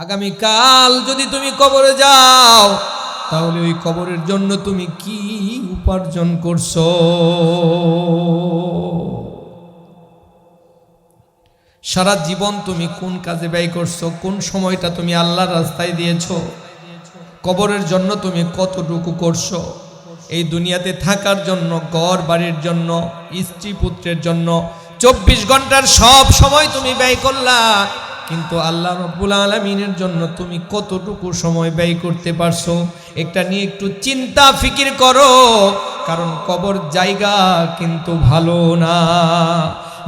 আগামীকাল যদি তুমি কবরে যাও তাহলে ওই কবরের জন্য তুমি কি উপার্জন করছো? সারা জীবন তুমি কোন কাজে ব্যয় করছো? কোন সময়টা তুমি আল্লাহর রাস্তায় দিয়েছো? কবরের জন্য তুমি কতটুকু করছো? এই দুনিয়াতে থাকার জন্য, ঘর বাড়ির জন্য, স্ত্রী পুত্রের জন্য 24 ঘন্টার সব সময় তুমি ব্যয় করলা, কিন্তু আল্লাহ রাব্বুল আলামিনের জন্য তুমি কতটুকু সময় ব্যয় করতে পারছো? একটা নিয়ে একটু চিন্তা ফিকির করো, কারণ কবর জায়গা কিন্তু ভালো না।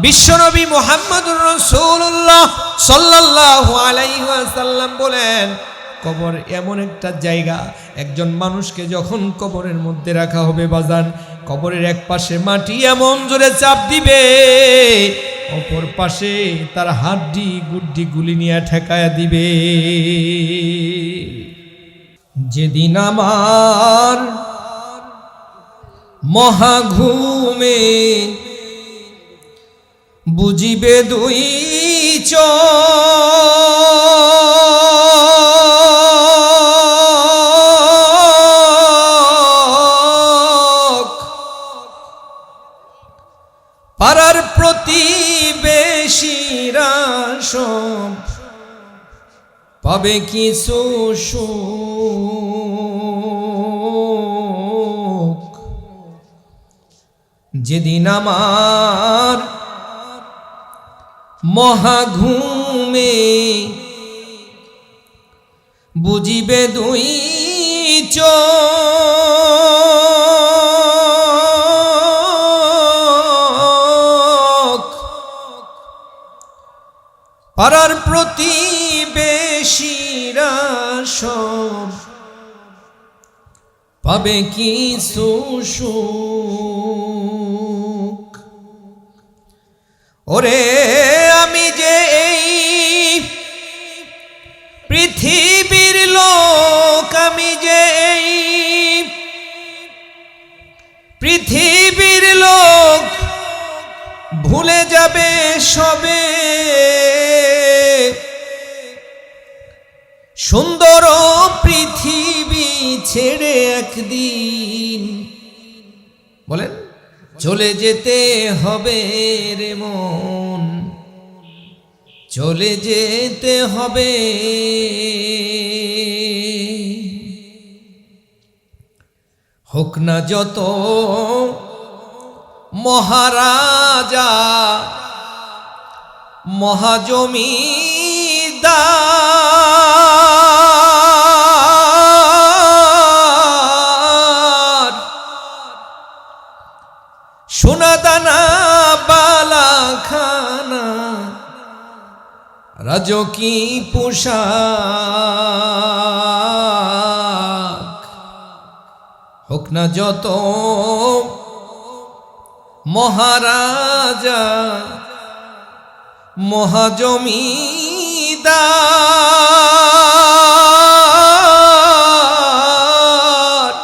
বিশ্বনবী মুহাম্মদুর রাসূলুল্লাহ সাল্লাল্লাহু আলাইহি ওয়াসাল্লাম বলেন, কবর এমন একটা জায়গা, একজন মানুষকে যখন কবরের মধ্যে রাখা হবে বাজান, কবরের এক পাশে মাটি এমন জোরে চাপ দিবে, অপর পাশে তার হাড্ডি গুড্ডি গুলি নিয়ে ঠেকায়া দিবে। যেদিন আমার মহাঘুমে বুঝিবে দুই চোখ, পাড়ার প্রতিবেশীরা সব পাবে কিছু সুখ। যেদিন আমার মহাঘুমে বুঝিবে দুই চোখ, পাড়ার প্রতিবেশীরা সব পাবে কিছু সুখ। ওরে আমি যে এই পৃথিবীর লোক, আমি যে এই পৃথিবীর লোক, ভুলে যাবে সবে সুন্দর পৃথিবী ছেড়ে একদিন। বলেন, চলে যেতে হবে রে মন, চলে যেতে হবে। হোক না যত মহারাজা মহাজমিদার, সোনা দানা বালাখানা, রাজকী পোশাক, হোক না যত মহারাজা মহাজমিদার,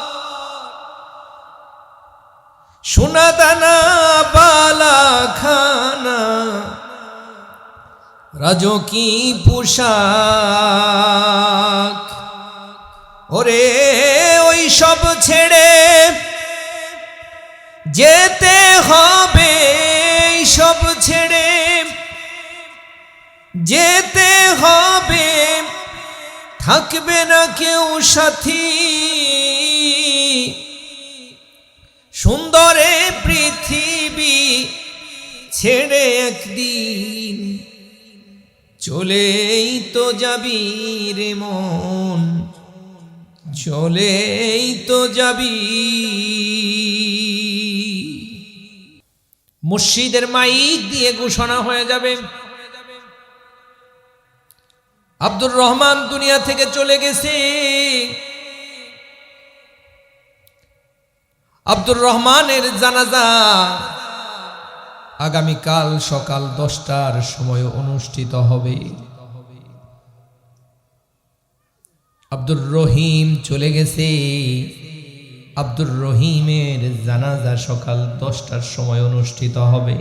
সোনা দানা বালাখানা, রাজকী পোশাক। ওরে ওই সব ছেড়ে যেতে হবে, সব ছেড়ে যেতে হবে, থাকবে না কেউ সাথী। সুন্দরে পৃথিবী ছেড়ে একদিন চলেই তো যাবি রে মন, চলেই তো যাবি। মসজিদের মাইক দিয়ে ঘোষণা হয়ে যাবে, আব্দুর রহমান দুনিয়া থেকে চলে গেছে। আব্দুর রহমানের জানাজা আগামীকাল সকাল 10টার সময় অনুষ্ঠিত হবে। আব্দুর রহিম চলে গেছে, আব্দুর রহিমের জানাজা সকাল 10টার সময় অনুষ্ঠিত হবে।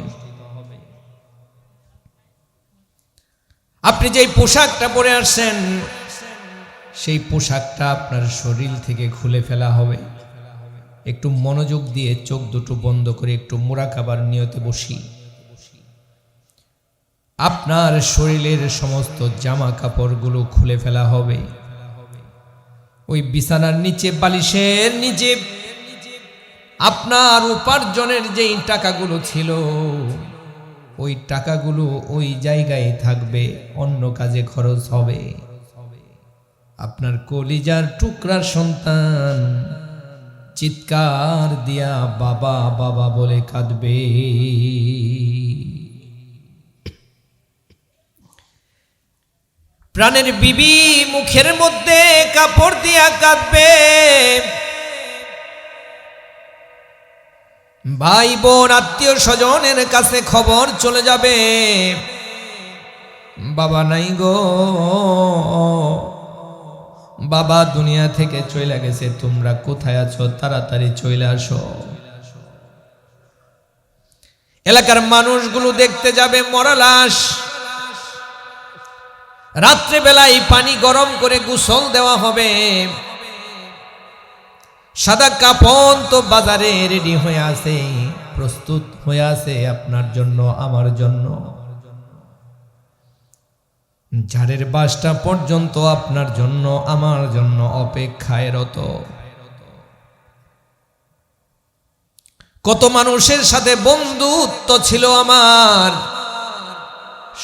আপনি যেই পোশাকটা পরে আসছেন সেই পোশাকটা আপনার শরীর থেকে খুলে ফেলা হবে। একটু মনোযোগ দিয়ে চোখ দুটো বন্ধ করে একটু মুরাকাবার নিয়তে বসি। আপনার শরীরের সমস্ত জামা কাপড়গুলো খুলে ফেলা হবে। ওই বিছানার নিচে, বালিশের নিচে আপনার উপার্জনের যেই টাকাগুলো ছিল ওই টাকাগুলো ওই জায়গায় থাকবে, অন্য কাজে খরচ হবে। আপনার কলিজার টুকরার সন্তান চিৎকার দিয়া বাবা বাবা বলে কাঁদবে। প্রাণের বিবি মুখের মধ্যে কাপড় দিয়া কাঁদবে। ভাই বোন আত্মীয় স্বজনের কাছে খবর চলে যাবে, বাবা নাই গো, বাবা দুনিয়া থেকে চলে গেছে, তোমরা কোথায় আছো, তাড়াতাড়ি চলে আসো। এলাকার মানুষগুলো দেখতে যাবে মরা লাশ। রাত্রে বেলায় পানি গরম করে গোসল দেওয়া হবে। সাদা কাফন তো বাজারে রেডি হয়ে আছে, প্রস্তুত হয়ে আছে আপনার জন্য, আমার জন্য। ঝাড়ের বাসটা পর্যন্ত আপনার জন্য, আমার জন্য অপেক্ষায় রত। কত মানুষের সাথে বন্ধুত্ব ছিল আমার,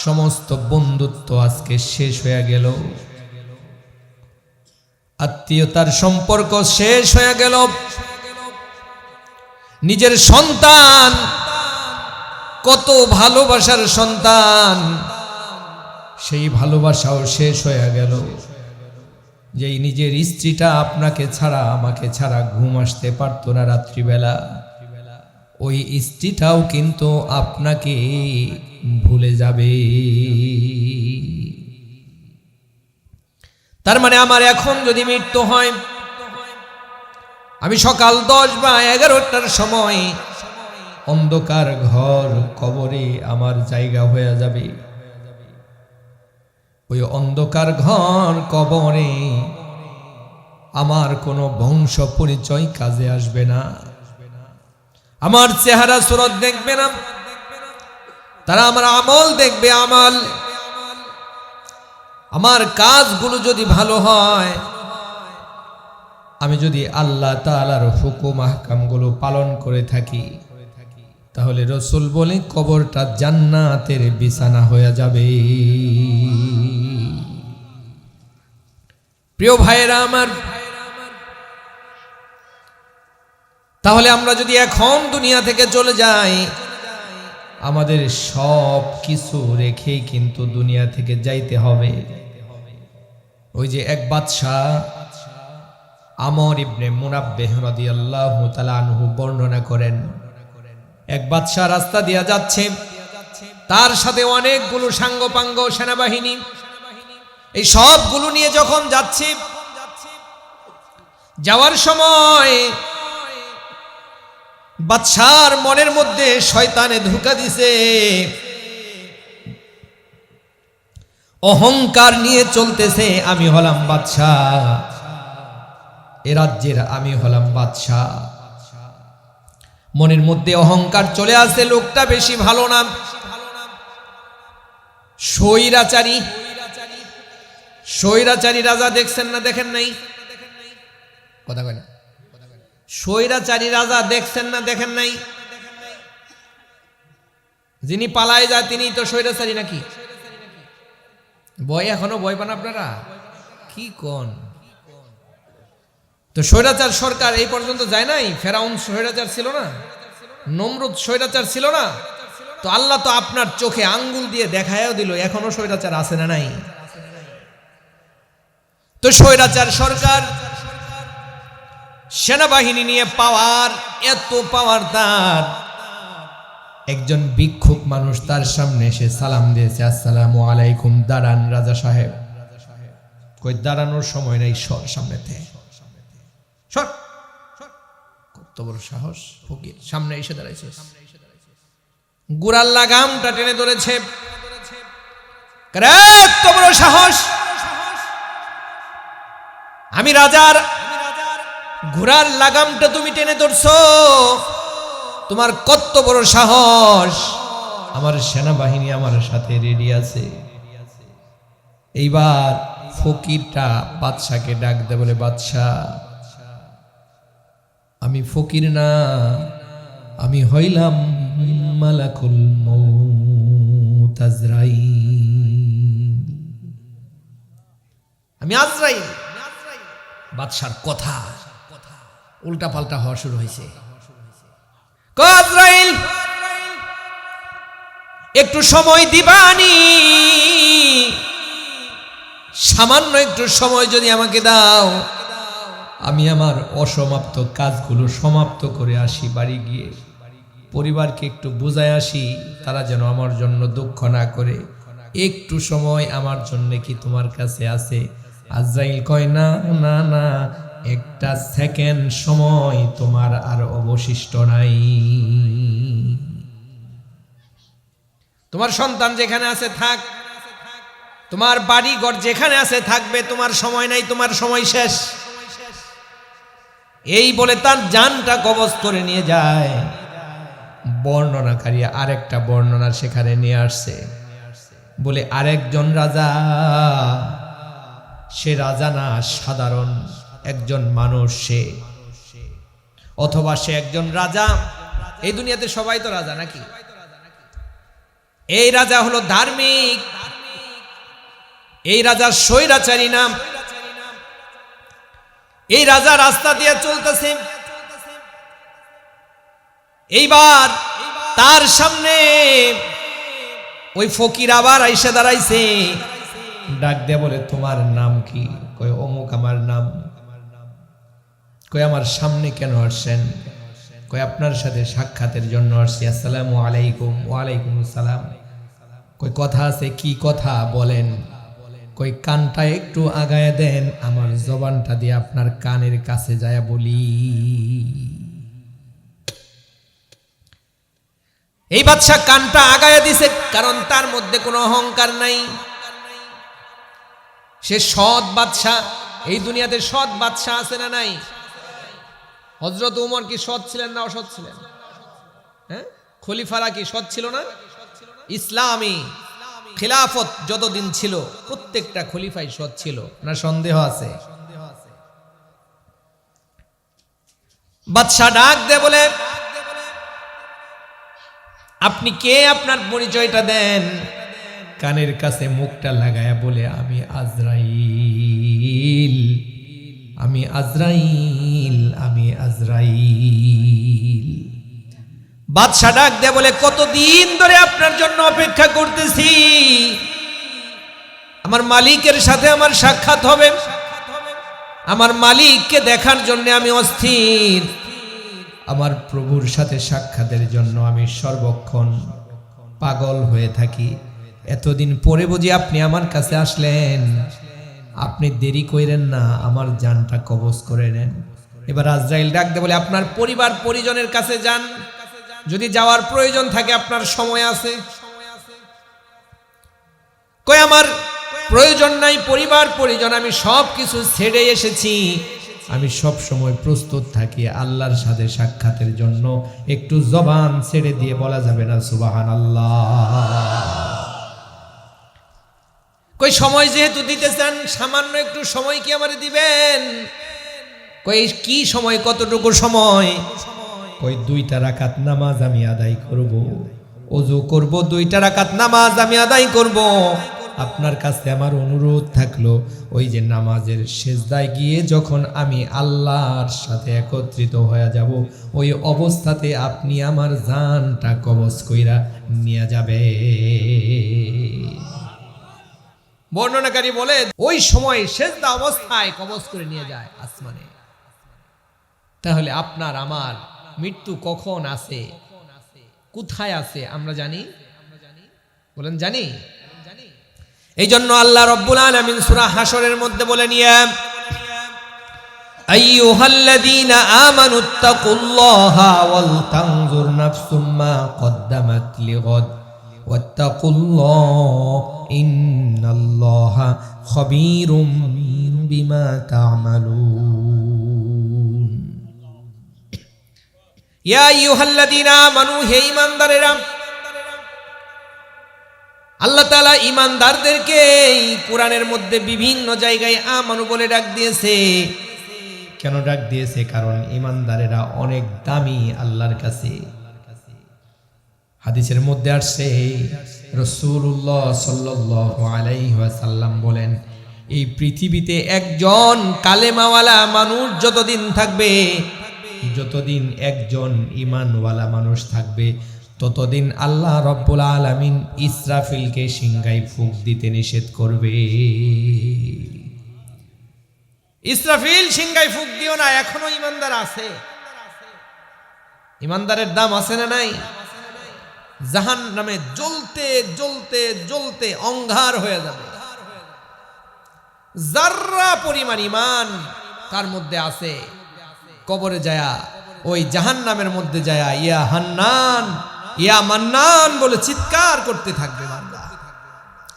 সমস্ত বন্ধুত্ব আজকে শেষ হয়ে গেল। আত্মীয়তার সম্পর্ক শেষ হয়ে গেল। নিজের সন্তান, কত ভালোবাসার সন্তান, সেই ভালোবাসাও শেষ হয়ে গেল। যেই নিজের স্ত্রীটা আপনাকে ছাড়া, আমাকে ছাড়া ঘুম আসতে পারতো না রাত্রিবেলা, ওই স্ত্রীটাও কিন্তু আপনাকে ভুলে যাবে। তার মানে আমার এখন যদি মৃত্যু হয়, আমি সকাল 10 বা 11টার সময় অন্ধকার ঘর কবরে আমার জায়গা হয়ে যাবে। ওই অন্ধকার ঘর কবরে আমার কোনো বংশ পরিচয় কাজে আসবে না, আমার চেহারা সুরত দেখবে না, তারা আমার আমল দেখবে। আমল, আমার কাজগুলো যদি ভালো হয়, আমি যদি আল্লাহ তাআলার হুকুম আহকামগুলো পালন করে থাকি, তাহলে রাসূল বলে কবরটা জান্নাতের বিছানা হয়ে যাবে। প্রিয় ভাইয়েরা আমার, তাহলে আমরা যদি এখন দুনিয়া থেকে চলে যাই, আমাদের সব কিছু রেখেই কিন্তু দুনিয়া থেকে যাইতে হবে। ওই যে এক বাদশাহ আমর ইবনে মুনাব্বিহ রাদিয়াল্লাহু তাআলা আনহু বর্ণনা করেন, এক বাদশাহ রাস্তা দিয়া যাচ্ছে, তার সাথে অনেকগুলো সাঙ্গপাঙ্গ সেনাবাহিনী, এই সবগুলো নিয়ে যখন যাচ্ছে, যাওয়ার সময় বাদশার মনের মধ্যে শয়তানে ধোঁকা দিছে, অহংকার নিয়ে চলতেছে, আমি হলাম বাদশাহ, এ রাজ্যের আমি হলাম বাদশাহ। মনের মধ্যে অহংকার চলে আসে, লোকটা বেশি ভালো না, স্বৈরাচারী। স্বৈরাচারী রাজা দেখছেন না, দেখেন নাই? কথা কয় না। স্বৈরাচারী রাজা দেখছেন না, দেখেন নাই? যিনি পালায় যায় তিনি তো স্বৈরাচারী নাকি? ভয় এখনো ভয় পান আপনারা? কি কোন? তো স্বৈরাচার সরকার এই পর্যন্ত যায় নাই? ফেরাউন স্বৈরাচার ছিল না? নমরুদ স্বৈরাচার ছিল না? তো আল্লাহ তো আপনার চোখে আঙ্গুল দিয়ে দেখায়ও দিল এখনো স্বৈরাচার আছে না নাই? তো স্বৈরাচার সরকার সেনাবাহিনী নিয়ে পাওয়ার, এত পাওয়ার তার, একজন ভিক্ষুক মানুষ তার সামনে এসে সালাম দিয়েছে, আসসালামু আলাইকুম। দাঁড়ান রাজা সাহেব। কই দাঁড়ানোর সময় নেই, সর সামনেতে, সর। কত বড় সাহস, ফকির সামনে এসে দাঁড়াইছে, গুড়ার লাগামটা টেনে ধরেছে। এত বড় সাহস, আমি রাজার ঘোড়ার লাগামটা তুমি টেনে ধরছো, তোমার কত বড় সাহস, আমার সেনাবাহিনী আমার সাথে রেডি আছে। এইবার ফকিরটা বাদশাকে ডাক দে, বলে বাদশা, আমি ফকির না, আমি হইলাম মালাকুল মউত আজরাইল, আমি আজরাইল। বাদশার কথা উল্টা পাল্টা হওয়া শুরু হয়েছে। আজরাইল, একটু সময় দিবানি, সামান্য একটু সময় যদি আমাকে দাও, আমি আমার অসমাপ্ত কাজগুলো সমাপ্ত করে আসি, বাড়ি গিয়ে পরিবারকে একটু বুঝায় আসি, তারা যেন আমার জন্য দুঃখ না করে। একটু সময় আমার জন্য কি তোমার কাছে আছে? আজরাইল কয়, না না না, একটা সেকেন্ড সময় তোমার আর অবশিষ্ট নাই। তোমার সন্তান যেখানে আছে থাক, তোমার বাড়ি ঘর যেখানে আছে থাকবে, তোমার সময় নাই, তোমার সময় শেষ। এই বলে তার জানটা কবজ করে নিয়ে যায়। বর্ণনাকারী আরেকটা বর্ণনা সেখানে নিয়ে আসছে, বলে আরেকজন রাজা, সে রাজা না, সাধারণ একজন মানুষ সে, অথবা সে একজন রাজা। এই দুনিয়াতে সবাই তো রাজা নাকি? এই রাজা হলো ধার্মিক, এই রাজা স্বৈরাচারী নাম। এই রাজা রাস্তা দিয়ে চলতেছে, এইবার তার সামনে ওই ফকির আবার আইসা দাঁড়াইছে, ডাক দিয়ে বলে, তোমার নাম কি? কয়, অমুক আমার নাম। কয়, আমার সামনে কেন আসছেন? কয়, আপনার সাথে সাক্ষাতের জন্য আসছি। আসসালামু আলাইকুম। ওয়ালাইকুম আসসালাম। কয়, কথা আছে? কি কথা বলেন? কই, কানটা একটু আগায় দেন, আমার জবানটা দিয়ে আপনার কানের কাছে যায় বলি। এই বাদশা কানটা আগায় দিছে, কারণ তার মধ্যে কোনো অহংকার নাই, সে সৎ বাদশা। এই দুনিয়াতে সৎ বাদশা আছে না নাই? হযরত ওমর কি সৎ ছিলেন না অসৎ ছিলেন? হ্যাঁ, খলিফারা কি সৎ ছিল না? ইসলামী খিলাফত যতদিন ছিল প্রত্যেকটা খলিফাই সৎ ছিল না? সন্দেহ আছে? বাদশা ডাক দে বলে, আপনি কে? আপনার পরিচয়টা দেন। কানের কাছে মুখটা লাগায়া বলে, আমি আজরাইল, আমি আজরাইল, আমি আজরাইল। বাদশা ডাক দে বলে, কতদিন ধরে আপনার জন্য অপেক্ষা করতেছি, আমার মালিকের সাথে আমার সাক্ষাৎ হবে, আমার মালিককে দেখার জন্য আমি অস্থির, আমার প্রভুর সাথে সাক্ষাতের জন্য আমি সর্বক্ষণ পাগল হয়ে থাকি। এতদিন পরে বুঝি আপনি আমার কাছে আসলেন, আপনি দেরি কইরেন না, আমার জানটা কবজ করে নেন। এবার আজরাইল ডাক দে বলে, আপনার পরিবার পরিজনের কাছে যান, যদি যাওয়ার প্রয়োজন থাকে আপনার সময় আছে। কই, আমার প্রয়োজন নাই, পরিবার পরিজন আমি সব কিছু ছেড়ে এসেছি, আমি সব সময় প্রস্তুত থাকি আল্লাহর সাথে সাক্ষাতের জন্য। একটু জবান ছেড়ে দিয়ে বলা যাবে না সুবহানাল্লাহ? কই, সময় যেহেতু দিতে চান, সামান্য একটু সময় কি আমারে দিবেন? কই, কি সময়? কতটুকু সময়? কই, 2টা রাকাত নামাজ আমি আদায় করব, ওযু করব, 2টা রাকাত নামাজ আমি আদায় করব। আপনার কাছে আমার অনুরোধ থাকলো, ওই যে নামাজের সেজদায় গিয়ে যখন আমি আল্লাহর সাথে একত্রিত হয়ে যাব, ওই অবস্থাতে আপনি আমার জানটা কবজ কইরা নিয়ে যাবে। বর্ণনাকারী বলে, ওই সময় সেজদা অবস্থায় কবজ করে নিয়ে যায় আসমানে। তাহলে আপনার আমার মৃত্যু কখন আছে, কোথায় আছে আমরা জানি? বলেন জানি? এই জন্য আল্লাহ রাব্বুল আলামিন সূরা হাশরের মধ্যে বলে নিয়ে, আইয়ুহাল্লাযীনা আমানুত্তাকুল্লাহা ওয়াল তানজুর নাফসুম মা কদ্দামাত লিগাদ ওয়াত্তাকুল্লাহ ইন্নাল্লাহা খবীরুম বিমা তা'মালুন। ইয়া আইয়ুহাল্লাযীনা আমানু, হে ঈমানদারেরা, আল্লাহ তাআলা ঈমানদারদেরকে কোরআনের মধ্যে বিভিন্ন জায়গায় আমানু বলে ডাক দিয়েছে। কেন ডাক দিয়েছে? কারণ ঈমানদারেরা অনেক দামি আল্লাহর কাছে। হাদিসের মধ্যে আসছে, রাসূলুল্লাহ সাল্লাল্লাহু আলাইহি ওয়াসাল্লাম বলেন, এই পৃথিবীতে একজন কালেমাওয়ালা মানুষ যতদিন থাকবে, যতদিন একজন ঈমানওয়ালা মানুষ থাকবে, ততদিন আল্লাহ রব্বুল আলামিন ইসরাফিলকে সিংহায় ফুঁক দিতে নিষেধ করবে। ইসরাফিল, সিংহায় ফুঁক দিও না। এখনো ঈমানদার আছে, ঈমানদারের দাম আছে না নাই? জাহান্নামে জ্বলতে জ্বলতে জ্বলতে অঙ্গার হয়ে যাবে। যাররা পরিমাণ ঈমান তার মধ্যে আছে, কবরে যায়া ওই জাহান্নামের মধ্যে যায়া ইয়া হান্নান ইয়া মান্নান বলে চিৎকার করতে থাকবে বান্দা।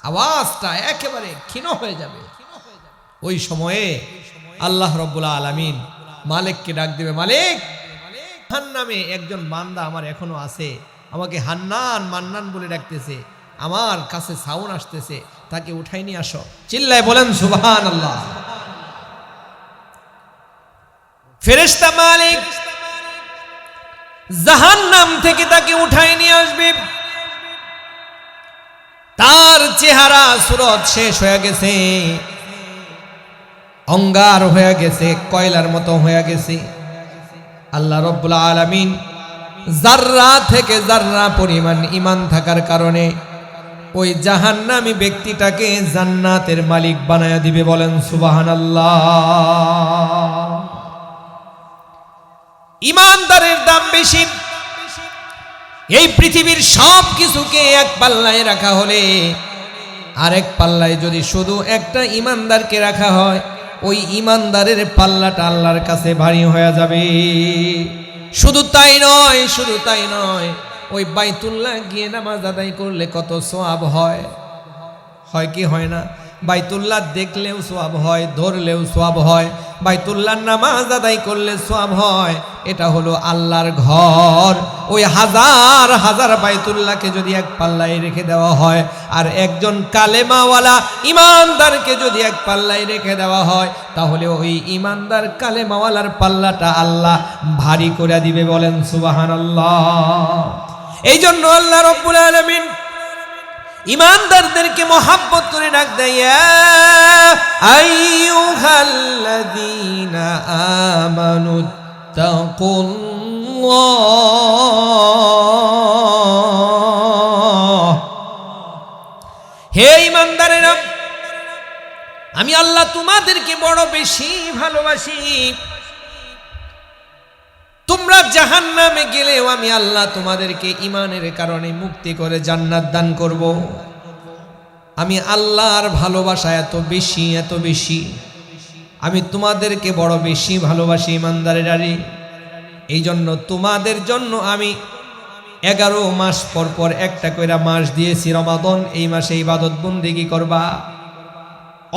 আওয়াজটা একেবারে ক্ষীণ হয়ে যাবে। ওই সময়ে আল্লাহ রব্বুল আলামিন মালিককে ডাক দিবে, মালিক, জাহান্নামে একজন বান্দা আমার এখনো আছে, আমাকে হান্নান মান্নান বলে ডাকতেছে, আমার কাছে সাউন্ড আসতেছে, তাকে উঠাই নিয়ে আসো। চিল্লায় বলেন সুবহানাল্লাহ। ফেরেশতা মালিক জাহান্নাম থেকে তাকে উঠাই নিয়ে আসবে। তার চেহারা সুরত শেষ হয়ে গেছে, অঙ্গার হয়ে গেছে, কয়লার মতো হয়ে গেছে। আল্লাহ রব্বুল আলামিন যাররা থেকে যাররা পরিমাণ ঈমান থাকার কারণে ওই জাহান্নামী ব্যক্তিটাকে জান্নাতের মালিক বানায়া দিবে। বলেন সুবহানাল্লাহ। ঈমানদারের দাম বেশি। এই পৃথিবীর সব কিছুকে এক পাল্লায় রাখা হলে আরেক পাল্লায় যদি শুধু একটা ঈমানদারকে রাখা হয়, ওই ঈমানদারের পাল্লাটা আল্লাহর কাছে ভারী হয়ে যাবে। শুধু তাই নয়, শুধু তাই নয়, ওই বাইতুল্লাহ গিয়ে নামাজ আদায় করলে কত সওয়াব হয়, হয় কি হয় না? বাইতুল্লাহ দেখলেও সওয়াব হয়, ধরলেও সওয়াব হয়, বাইতুল্লাহ নামাজ আদায় করলে সওয়াব হয়। এটা হলো আল্লাহর ঘর। ওই হাজার হাজার বাইতুল্লাহকে যদি এক পাল্লায় রেখে দেওয়া হয়, আর একজন কালেমাওয়ালা ঈমানদারকে যদি এক পাল্লায় রেখে দেওয়া হয়, তাহলে ওই ঈমানদার কালেমাওয়ালার পাল্লাটা আল্লাহ ভারী করে দিবে। বলেন সুবহানাল্লাহ। এই জন্য আল্লাহ রব্বুল আলামিন ঈমানদারদেরকে মহব্বত করে ডাক দেয়, আইয়ুহাল্লাযীনা আমানু তাকুল্লাহ। হে ঈমানদারেরা, আমি আল্লাহ তোমাদেরকে বড় বেশি ভালোবাসি। তোমরা জাহান্নামে গেলেও আমি আল্লাহ তোমাদেরকে ঈমানের কারণে মুক্তি করে জান্নাত দান করব। আমি আল্লাহর ভালোবাসা এত বেশি, এত বেশি, আমি তোমাদেরকে বড় বেশি ভালোবাসি ঈমানদারেরা। এই জন্য তোমাদের জন্য আমি 11 মাস পর পর একটা কইরা মাস দিয়েছি রমাদান। এই মাসে ইবাদত বন্দেগী করবা।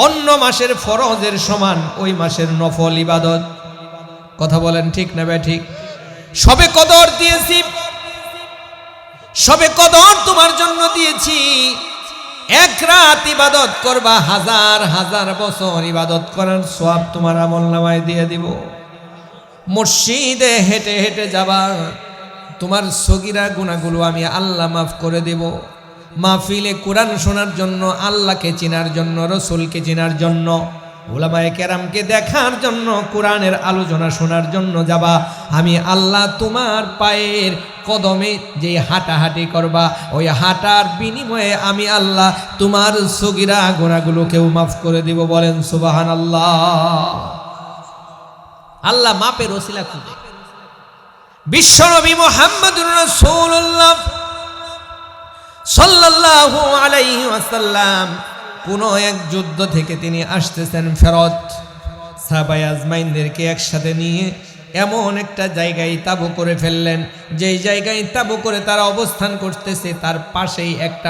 অন্য মাসের ফরজের সমান ওই মাসের নফল ইবাদত। কথা বলেন ঠিক না বে ঠিক? সবে কদর দিয়েছি, সবে কদর তোমার জন্য দিয়েছি। এক রাত ইবাদত করবা, হাজার হাজার বছর ইবাদত করার সওয়াব তোমার আমলনামায় দিয়ে দিব। মসজিদে হেঁটে হেঁটে যাবা, তোমার সগীরা গুনাহগুলো আমি আল্লাহ মাফ করে দেব। মাহফিলে কোরআন শোনার জন্য, আল্লাহকে চেনার জন্য, রসুলকে চেনার জন্য, উলামায়ে কেরামকে দেখার জন্য, কোরআনের আলোচনা শোনার জন্য যাবা। আমি আল্লাহ তোমার পায়ের কদমে যে হাঁটাহাঁটি করবা, ওই হাঁটার বিনিময়ে আমি আল্লাহ তোমার সগীরা গুনাহগুলোকেও মাফ করে দিব। বলেন সুবহানাল্লাহ। আল্লাহ মাপের ওসিলা খুঁজে। বিশ্বনবী মুহাম্মদুর রাসূলুল্লাহ সাল্লাল্লাহু আলাইহি ওয়াসাল্লাম কোন এক যুদ্ধ থেকে তিনি আসতেছেন ফেরত। সাহাবায়ে আজমাইনদেরকে একসাথে নিয়ে এমন একটা জায়গায় তাঁবু করে ফেললেন, যেই জায়গায় তাঁবু করে তারা অবস্থান করতেছে তার পাশেই একটা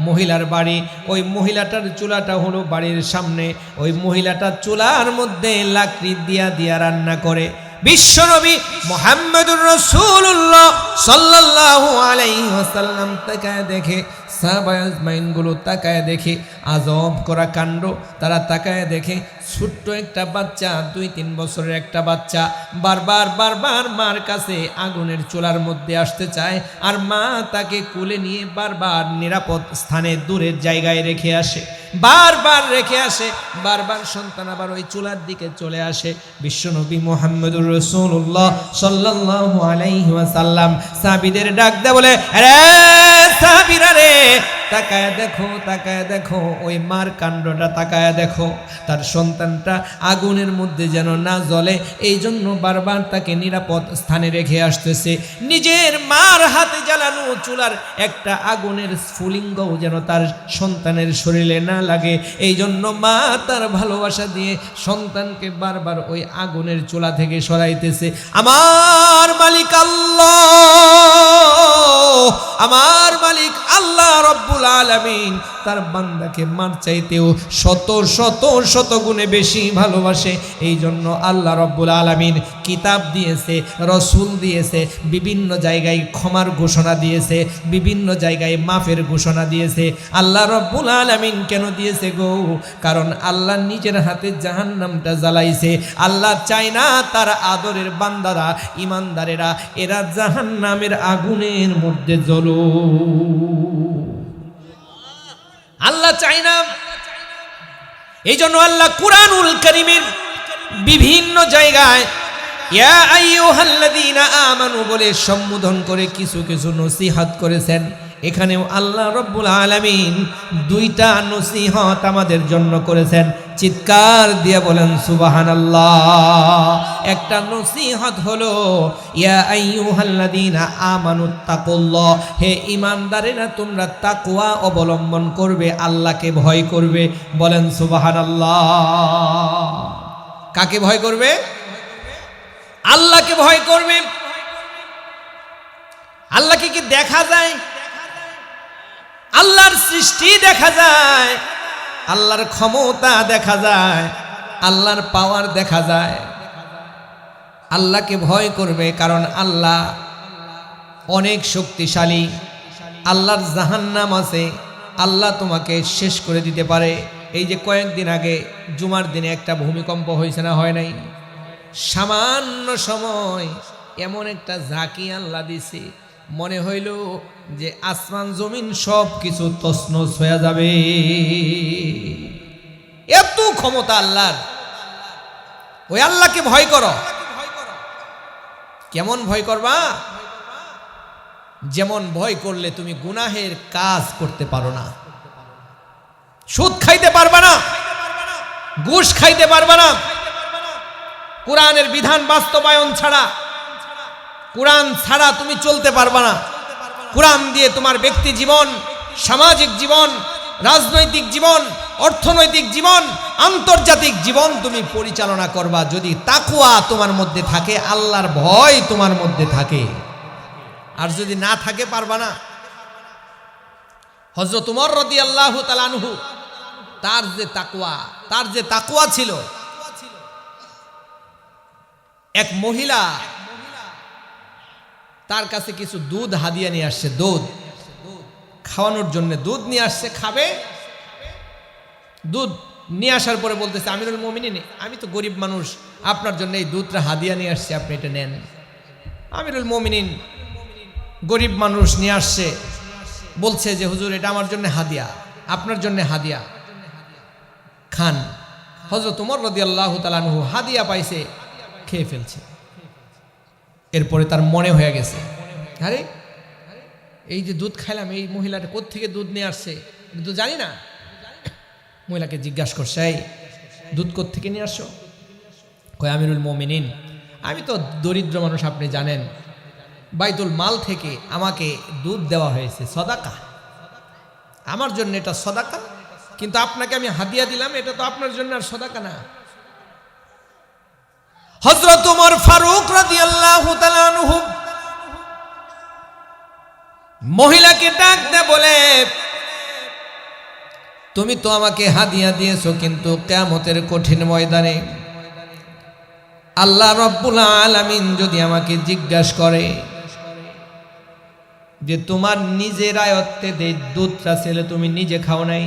মহিলার বাড়ি। ওই মহিলাটার চুলাটা হলো বাড়ির সামনে। ওই মহিলাটা চুলার মধ্যে লাকড়ি দিয়া রান্না করে। বিশ্বনবী মুহাম্মদুর রাসূলুল্লাহ সাল্লাল্লাহু আলাইহি ওয়াসাল্লাম তাকায় দেখে, সাহাবা আজমাইনগুলো তাকায় দেখে, আজব করা কাণ্ড। তারা তাকায় দেখে ছোট্ট একটা বাচ্চা, 2-3 বছরের একটা বাচ্চা বারবার মার কাছে আগুনের চুলার মধ্যে আসতে চায়, আর মা তাকে কোলে নিয়ে বারবার নিরাপদ স্থানে দূরের জায়গায় রেখে আসে, বারবার সন্তান আবার ওই চুলার দিকে চলে আসে। বিশ্বনবী মুহাম্মদুর রাসূলুল্লাহ সাল্লাল্লাহু আলাইহি ওয়াসাল্লাম সাহাবীদের ডাক দেয়, বলে আরে সাহাবীরা রে, তাকায় দেখো ওই মার কাণ্ডটা, তাকায় দেখো। তার সন্তানটা আগুনের মধ্যে যেন না জ্বলে এই জন্য বারবার তাকে নিরাপদ স্থানে রেখে আসতেছে। নিজের মার হাতে জ্বালানো চুলার একটা আগুনের স্ফুলিঙ্গও যেন তার সন্তানের শরীরে না লাগে, এই জন্য মা তার ভালোবাসা দিয়ে সন্তানকে বারবার ওই আগুনের চুলা থেকে সরাইতেছে। আমার মালিক আল্লাহ রব্বুল আলামিন তার বান্দাকে মার চাইতেও শত গুণে বেশি ভালোবাসে। এই জন্য আল্লাহ রব্বুল আলামিন কিতাব দিয়েছে, রসুল দিয়েছে, বিভিন্ন জায়গায় ক্ষমার ঘোষণা দিয়েছে, বিভিন্ন জায়গায় মাফের ঘোষণা দিয়েছে। আল্লাহ রব্বুল আলামিন কেন দিয়েছে গো? কারণ আল্লাহ নিজের হাতে জাহান্নামটা জ্বালাইছে। আল্লাহ চায় না তার আদরের বান্দারা, ইমানদারেরা এরা জাহান্নামের আগুনের মধ্যে জ্বলো। আল্লাহ চায় না। এই জন্য আল্লাহ কুরআনুল কারীমের বিভিন্ন জায়গায় ইয়া আইয়ুহাল্লাযীনা আমানু বলে সম্বোধন করে কিছু নসিহত করেছেন। এখানেও আল্লাহ রব্বুল আলামিন 2টা নসিহত আমাদের জন্য করেছেন। চিৎকার দিয়ে বলেন সুবহানাল্লাহ। একটা নসিহত হলো ইয়া আইয়ুহাল্লাযীনা আমানুত্তাকুল্লাহ, হে ঈমানদারেরা তোমরা তাকওয়া অবলম্বন করবে, আল্লাহকে ভয় করবে। বলেন সুবহানাল্লাহ। কাকে ভয় করবে? আল্লাহকে ভয় করবে। আল্লাহকে কি দেখা যায়? আল্লাহর সৃষ্টি দেখা যায়, আল্লাহর ক্ষমতা দেখা যায়, আল্লাহর পাওয়ার দেখা যায়। আল্লাহকে ভয় করবে কারণ আল্লাহ অনেক শক্তিশালী। আল্লাহর জাহান্নাম আছে, আল্লাহ তোমাকে শেষ করে দিতে পারে। এই যে কয়েকদিন আগে জুমার দিনে একটা ভূমিকম্প হয়েছে না, হয় নাই? সামান্য সময় এমন একটা ঝাঁকি আল্লাহ দিছে, মনে হইল যে আসমান জমিন সব কিছু তছনছ হয়ে যাবে। এত ক্ষমতা আল্লাহর। ওই আল্লাহকে ভয় করো। কেমন ভয় করবা? যেমন ভয় করলে তুমি গুনাহের কাজ করতে পারো না, সুদ খাইতে পারবা না, ঘুষ খাইতে পারবা না, কোরআনের বিধান বাস্তবায়ন ছাড়া, কোরআন ছাড়া তুমি চলতে পারবা না। কোরআন দিয়ে তোমার ব্যক্তি জীবন, সামাজিক জীবন, রাজনৈতিক জীবন, অর্থনৈতিক জীবন, আন্তর্জাতিক জীবন তুমি পরিচালনা করবা যদি তাকওয়া তোমার মধ্যে থাকে, আল্লাহর ভয় তোমার মধ্যে থাকে। আর যদি না থাকে পারবা না। হযরত ওমর রাদিয়াল্লাহু তাআলা আনহু তার যে তাকওয়া ছিল, এক মহিলা তার কাছে কিছু দুধ হাদিয়া নিয়ে আসছে, দুধ খাওয়ানোর জন্য দুধ নিয়ে আসছে, খাবে। দুধ নিয়ে আসার পরে বলতেছে, আমিরুল মুমিনিন, আমি তো গরিব মানুষ, আপনার জন্য এই দুধটা হাদিয়া নিয়ে আসছে, আপনি এটা নেন। আমিরুল মুমিনিন গরিব মানুষ নিয়ে আসছে, বলছে যে হুজুর এটা আমার জন্য হাদিয়া, আপনার জন্য হাদিয়া, খান। হযরত ওমর রাদিয়াল্লাহু তাআলা আনহু হাদিয়া পাইছে, খেয়ে ফেলছে। এরপরে তার মনে হয়ে গেছে, আরে এই যে দুধ খাইলাম, এই মহিলাটা কোত্থেকে দুধ নিয়ে আসছে তো জানি না। মহিলাকে জিজ্ঞাসা করছে, এই দুধ কোত্থেকে নিয়ে আসছো? কয় আমিরুল মুমিনিন, আমি তো দরিদ্র মানুষ, আপনি জানেন, বাইতুল মাল থেকে আমাকে দুধ দেওয়া হয়েছে, সদাকা, আমার জন্য এটা সদাকা, কিন্তু আপনাকে আমি হাদিয়া দিলাম, এটা তো আপনার জন্য আর সদাকা না। হযরত ওমর ফারুক রাদিয়াল্লাহু তাআলা আনহু মহিলাকে ডাক দিয়ে বলে, তুমি তো আমাকে হাদিয়া দিয়েছো, কিন্তু কিয়ামতের কঠিন ময়দানে আল্লাহ রাব্বুল আলামিন যদি আমাকে জিজ্ঞাসা করে যে তোমার নিজের আয়ত্তে যে দুধটা ছেলে তুমি নিজে খাও নাই,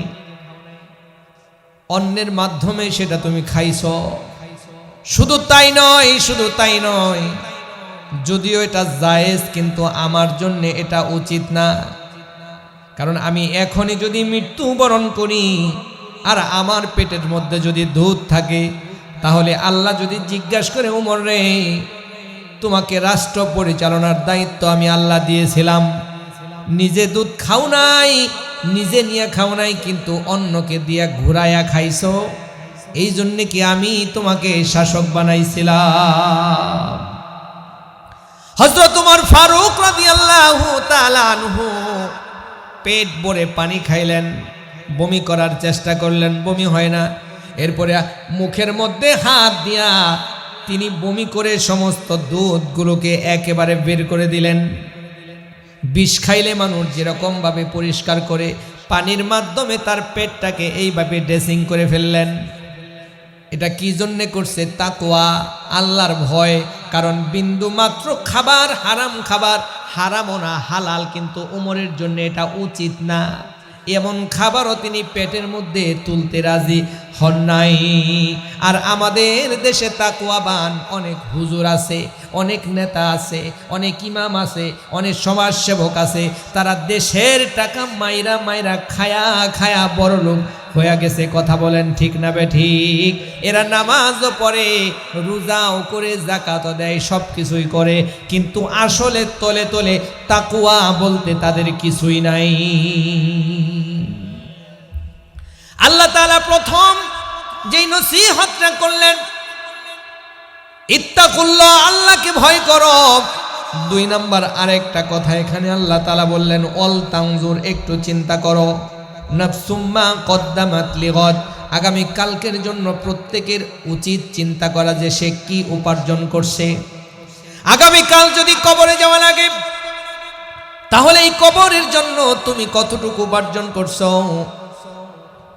অন্যের মাধ্যমে সেটা তুমি খাইছো, শুধু তাই নয়, যদিও এটা জায়েজ, কিন্তু আমার জন্য এটা উচিত না। কারণ আমি এখনই যদি মৃত্যুবরণ করি আর আমার পেটের মধ্যে যদি দুধ থাকে, তাহলে আল্লাহ যদি জিজ্ঞাসা করে, ওমর রে, তোমাকে রাষ্ট্র পরিচালনার দায়িত্ব আমি আল্লাহ দিয়েছিলাম, নিজে দুধ খাও নাই, নিজে নিয়ে খাও নাই, কিন্তু অন্যকে দিয়া ঘুরাইয়া খাইছো, এই জন্য কি আমি তোমাকে শাসক বানাইছিলাম? হযরত ওমর ফারুক রাদিয়াল্লাহু তাআলা আনহু পেট ভরে পানি খাইলেন, বমি করার চেষ্টা করলেন, বমি হয় না। এরপরে মুখের মধ্যে হাত দিয়া তিনি বমি করে সমস্ত দুধগুলোকে একেবারে বের করে দিলেন। বিষ খাইলে মানুষ যেরকম ভাবে পরিষ্কার করে, পানির মাধ্যমে তার পেটটাকে এইভাবে ড্রেসিং করে ফেললেন। এটা কি জন্য করছে? তাকওয়া, আল্লাহর ভয়। কারণ বিন্দু মাত্র খাবার, হারামও না হালাল, কিন্তু ওমরের জন্য এটা উচিত না, এমন খাবারও তিনি পেটের মধ্যে তুলতে রাজি হন নাই। আর আমাদের দেশে তাকওয়াবান অনেক হুজুর আছে, অনেক নেতা আছে, অনেক ইমাম আছে, অনেক সমাজসেবক আছে, তারা দেশের টাকা মাইরা খায়া বড়লোক হয়ে গেছে। কথা বলেন ঠিক না বেঠিক? এরা নামাজও পড়ে, রোজাও করে, যাকাতও দেয়, সব কিছুই করে, কিন্তু আসলে তলে তলে তাকওয়া বলতে তাদের কিছুই নাই। আল্লাহ তাআলা প্রথম যেই নসিহতটা করলেন, ইত্তাকুল্লাহ, আল্লাহকে ভয় করো। 2 নাম্বার আরেকটা কথা এখানে আল্লাহ তাআলা বললেন, অল তানজুর, একটু চিন্তা করো, নাফসুম্মা কদ্দামাত লিগাদ, আগামী কালকের জন্য প্রত্যেকের উচিত চিন্তা করা যে সে কি উপার্জন করছে। আগামী কাল যদি কবরে যাওয়া লাগে, তাহলে এই কবরের জন্য তুমি কতটুকু উপার্জন করছো,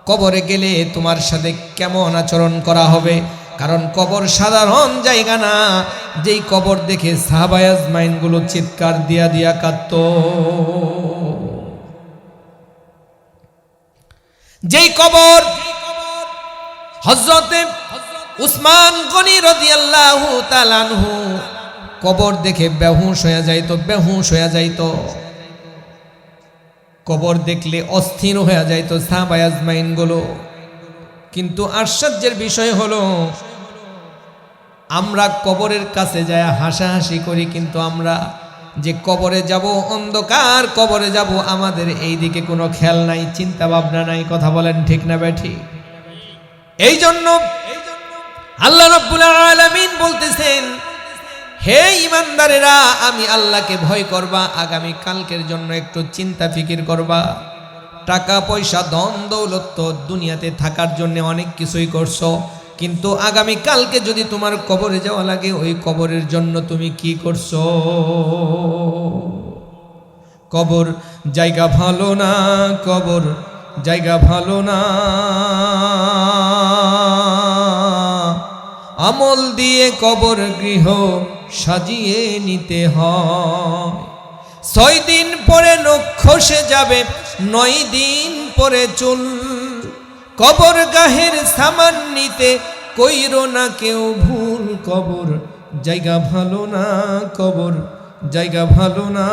কবরে গেলে তোমার সাথে কেমন আচরণ করা হবে। কারণ কবর সাধারণ জায়গা না, যেই কবর দেখে সাহাবায়ে আজমাইন গুলো চিৎকার দিয়া কাঁদত, যেই কবর হযরতে উসমান গনি রাদিয়াল্লাহু তাআলা আনহু কবর দেখে বেহুশ হয়ে যাইতো, কবর দেখলে অস্থির হয়ে যাইতো সাহাবায়ে আজমাইন গুলো। কিন্তু আশ্চর্যের বিষয় হলো, আমরা কবরের কাছে যায় হাসাহাসি করি, কিন্তু আমরা যে কবরে যাব, অন্ধকার কবরে যাব, আমাদের এই দিকে কোনো খেয়াল নাই, চিন্তা ভাবনা নাই। কথা বলেন ঠিক না বেঠিক? এই জন্য আল্লাহ রাব্বুল আলামিন বলতেছেন, হে ইমানদারেরা, আমি আল্লাহকে ভয় করবা, আগামী কালকের জন্য একটু চিন্তা ফিকির করবা। টাকা পয়সা ধন দৌলত তো দুনিয়াতে থাকার জন্য অনেক কিছুই করছো, কিন্তু আগামী কালকে যদি তোমার কবরে যাওয়া লাগে, ওই কবরের জন্য তুমি কি করছো? কবর জায়গা ভালো না, কবর জায়গা ভালো না, আমল দিয়ে কবর গৃহ সাজিয়ে নিতে হয়। 6 দিন পরে নখ খসে যাবে, 9 দিন পরে চুল, কবর গাহের সামান নিতে কইরো না কেউ ভুল। কবর জায়গা ভালো না, কবর জায়গা ভালো না,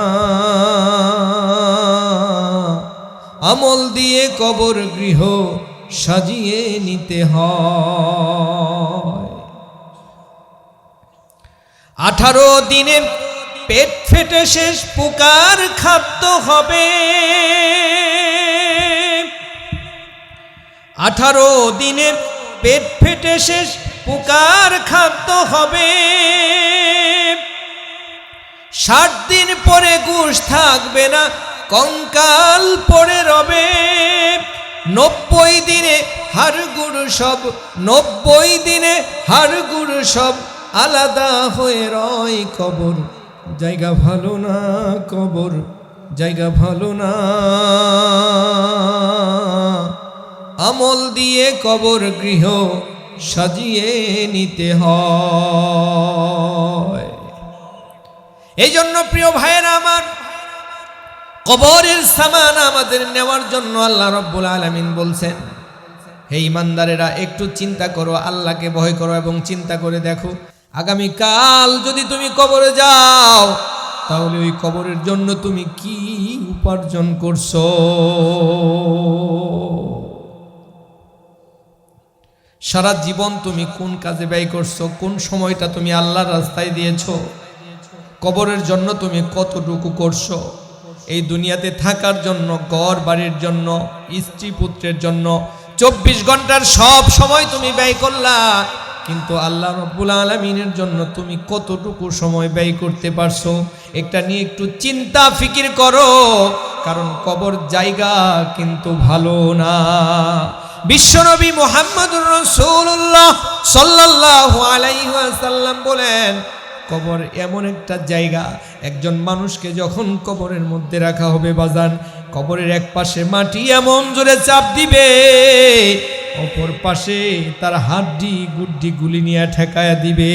আমল দিয়ে কবর গৃহ সাজিয়ে নিতে হয়। 18 দিনে পেট ফেটে শেষ, পুকার খাদ্য হবে। 18 দিনে পেট ফেটে শেষ, পুকার খাদ্য হবে। 60 দিন পরে গোশ থাকবে না, কঙ্কাল পড়ে রবে। 90 দিনে হাড়গুড় সব, 90 দিনে হাড়গুড় সব আলাদা হয়ে রয় কবর, জায়গা ভালো না কবর, জায়গা ভালো না। আমল দিয়ে কবর গৃহ সাজিয়ে নিতে হয়। এই জন্য প্রিয় ভাইয়েরা আমার, কবরের সামান আমাদের নেওয়ার জন্য আল্লাহ রাব্বুল আলামিন বলছেন, হে ঈমানদারেরা একটু চিন্তা করো, আল্লাহকে ভয় করো এবং চিন্তা করে দেখো আগামীকাল যদি তুমি কবরে যাও তাহলে ওই কবরের জন্য তুমি কি উপার্জন করছো। সারা জীবন তুমি কোন কাজে ব্যয় করছো, কোন সময়টা তুমি আল্লাহর রাস্তায় দিয়েছো, কবরের জন্য তুমি কতটুকু করছো। এই দুনিয়াতে থাকার জন্য, ঘর বাড়ির জন্য, স্ত্রী পুত্রের জন্য 24 ঘন্টার সব সময় তুমি ব্যয় করলা, কিন্তু আল্লাহ রাব্বুল আলামিনের জন্য তুমি কতটুকু সময় ব্যয় করতে পারছো, একটা নিয়ে একটু চিন্তা ফিকির করো। কারণ কবর জায়গা কিন্তু ভালো না। বিশ্বনবী মুহাম্মদুর রাসূলুল্লাহ সাল্লাল্লাহু আলাইহি ওয়াসাল্লাম বলেন, কবর এমন একটা জায়গা, একজন মানুষকে যখন কবরের মধ্যে রাখা হবে বাজান, কবরের এক পাশে মাটি এমন জোরে চাপ দিবে, অপর পাশে তার হাড্ডি গুড্ডি গুলি নিয়ে ঠেকায়া দিবে।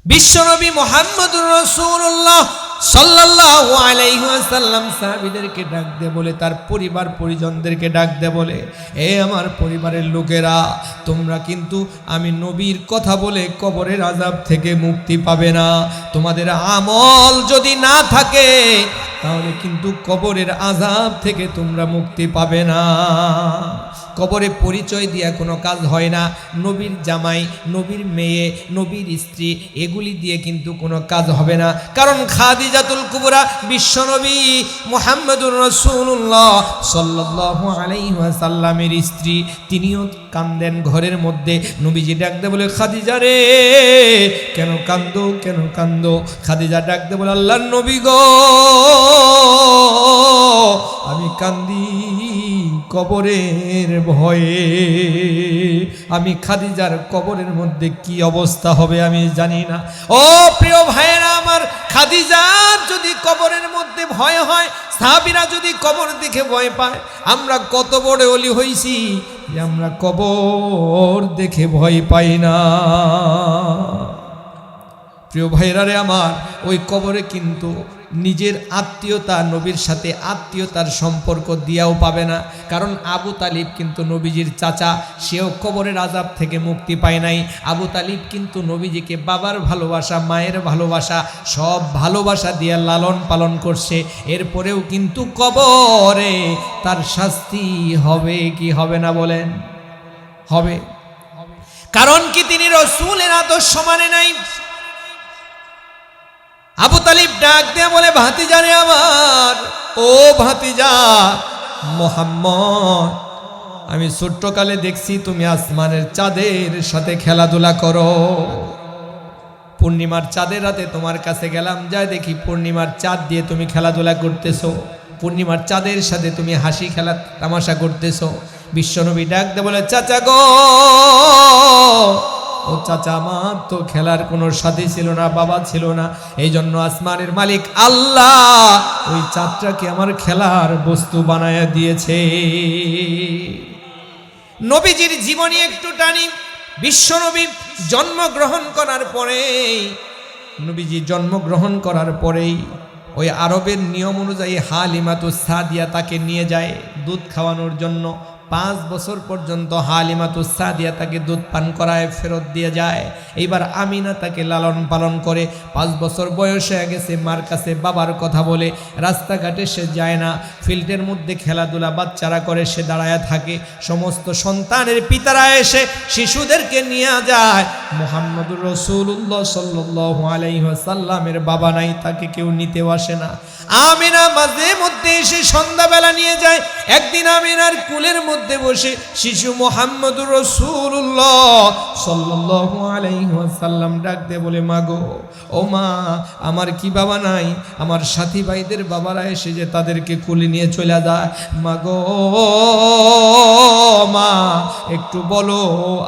বিশ্বনবী মুহাম্মদুর রাসূলুল্লাহ সাল্লাল্লাহু আলাইহি ওয়াসাল্লাম সাহাবীদেরকে ডাক দে বলে, তার পরিবার পরিজনদেরকে ডাক দে বলে, এ আমার পরিবারের লোকেরা, তোমরা কিন্তু আমি নবীর কথা বলে কবরের আযাব থেকে মুক্তি পাবে না। তোমাদের আমল যদি না থাকে তাহলে কিন্তু কবরের আযাব থেকে তোমরা মুক্তি পাবে না। কবরে পরিচয় দিয়া কোনো কাজ হয় না। নবীর জামাই, নবীর মেয়ে, নবীর স্ত্রী, এগুলি দিয়ে কিন্তু কোনো কাজ হবে না। কারণ খাদিজাতুল কুবরা বিশ্বনবী মুহাম্মদুর রাসূলুল্লাহ সাল্লাল্লাহু আলাইহি ওয়াসাল্লামের স্ত্রী, তিনিও কান্দেন ঘরের মধ্যে। নবীজি ডাকতে বলে, খাদিজা রে কেন কান্দো, কেন কান্দো? খাদিজা ডাকতে বলে, আল্লাহর নবী গো, আমি কান্দি কবরের ভয়ে। আমি খাদিজার কবরের মধ্যে কি অবস্থা হবে আমি জানি না। ও প্রিয় ভাইয়েরা আমার, খাদিজার যদি কবরের মধ্যে ভয় হয়, সাহাবীরা যদি কবর দেখে ভয় পায়, আমরা কত বড় ওলি হইছি যে আমরা কবর দেখে ভয় পাই না। প্রিয় ভাইরা রে আমার, ওই কবরে কিন্তু নিজের আত্মীয়তা, নবীর সাথে আত্মীয়তার সম্পর্ক দিয়াও পাবে না। কারণ আবু তালিব কিন্তু নবীজির চাচা, সেও কবরের আযাব থেকে মুক্তি পায় নাই। আবু তালিব কিন্তু নবীজিকে বাবার ভালোবাসা, মায়ের ভালোবাসা, সব ভালোবাসা দিয়ে লালন পালন করছে। এরপরেও কিন্তু কবরে তার শাস্তি হবে কি হবে না বলেন? হবে। কারণ কি তিনি রাসূলের আদর্শ মানে নাই। আবু তালিব ডাক দিয়ে বলে, ভাতিজা রে আমার, ও ভাতিজা মোহাম্মদ, আমি ছোট্টকালে দেখছি তুমি আসমানের চাঁদের সাথে খেলাধুলা করো। পূর্ণিমার চাঁদের রাতে তোমার কাছে গেলাম, যাই দেখি পূর্ণিমার চাঁদ দিয়ে তুমি খেলাধুলা করতেছো, পূর্ণিমার চাঁদের সাথে তুমি হাসি খেলা তামাশা করতেছো। বিশ্বনবী ডাক দিয়ে বলে, চাচা গো, ও চাচা, আমার তো খেলার কোনো সাথী ছিল না, বাবা ছিল না, এই জন্য আসমানের মালিক আল্লাহ ওই চাঁদটাকে আমার খেলার বস্তু বানায়া দিয়েছে। নবীজির জীবনী একটু টানি। বিশ্বনবী জন্মগ্রহণ করার পরেই, নবীজি জন্মগ্রহণ করার পরেই ওই আরবের নিয়ম অনুযায়ী হালিমাতুস সাদিয়া তাকে নিয়ে যায় দুধ খাওয়ানোর জন্য। 5 বছর পর্যন্ত হালিমাতুস সাদিয়া তাকে দুধ পান করায়, ফেরত দিয়ে যায়। এইবার আমিনা তাকে লালন পালন করে। 5 বছর বয়স হয়ে গেছে, মার কাছে বাবার কথা বলে। রাস্তাঘাটে সে যায় না, ফিল্ডের মধ্যে খেলাধুলা বাচ্চারা করে, সে দাঁড়ায় থাকে। সমস্ত সন্তানের পিতারা এসে শিশুদেরকে নিয়ে যায়, মুহাম্মদুর রাসূলুল্লাহ সাল্লাল্লাহু আলাইহি ওয়াসাল্লামের বাবা নাই, তাকে কেউ নিতেও আসে না। আমিনা মাঝে মধ্যে এসে সন্ধ্যাবেলা নিয়ে যায়। একদিন আমিনার কুলের মধ্যে বসে শিশু মুহাম্মদুর রাসূলুল্লাহ সাল্লাল্লাহু আলাইহি ওয়াসাল্লাম ডাক দিয়ে বলে, মা গো, ও মা, আমার কি বাবা নাই? আমার সাথী ভাইদের বাবারা এসে যে তাদেরকে কুলে নিয়ে চলে যায়। মা গো, মা, একটু বলো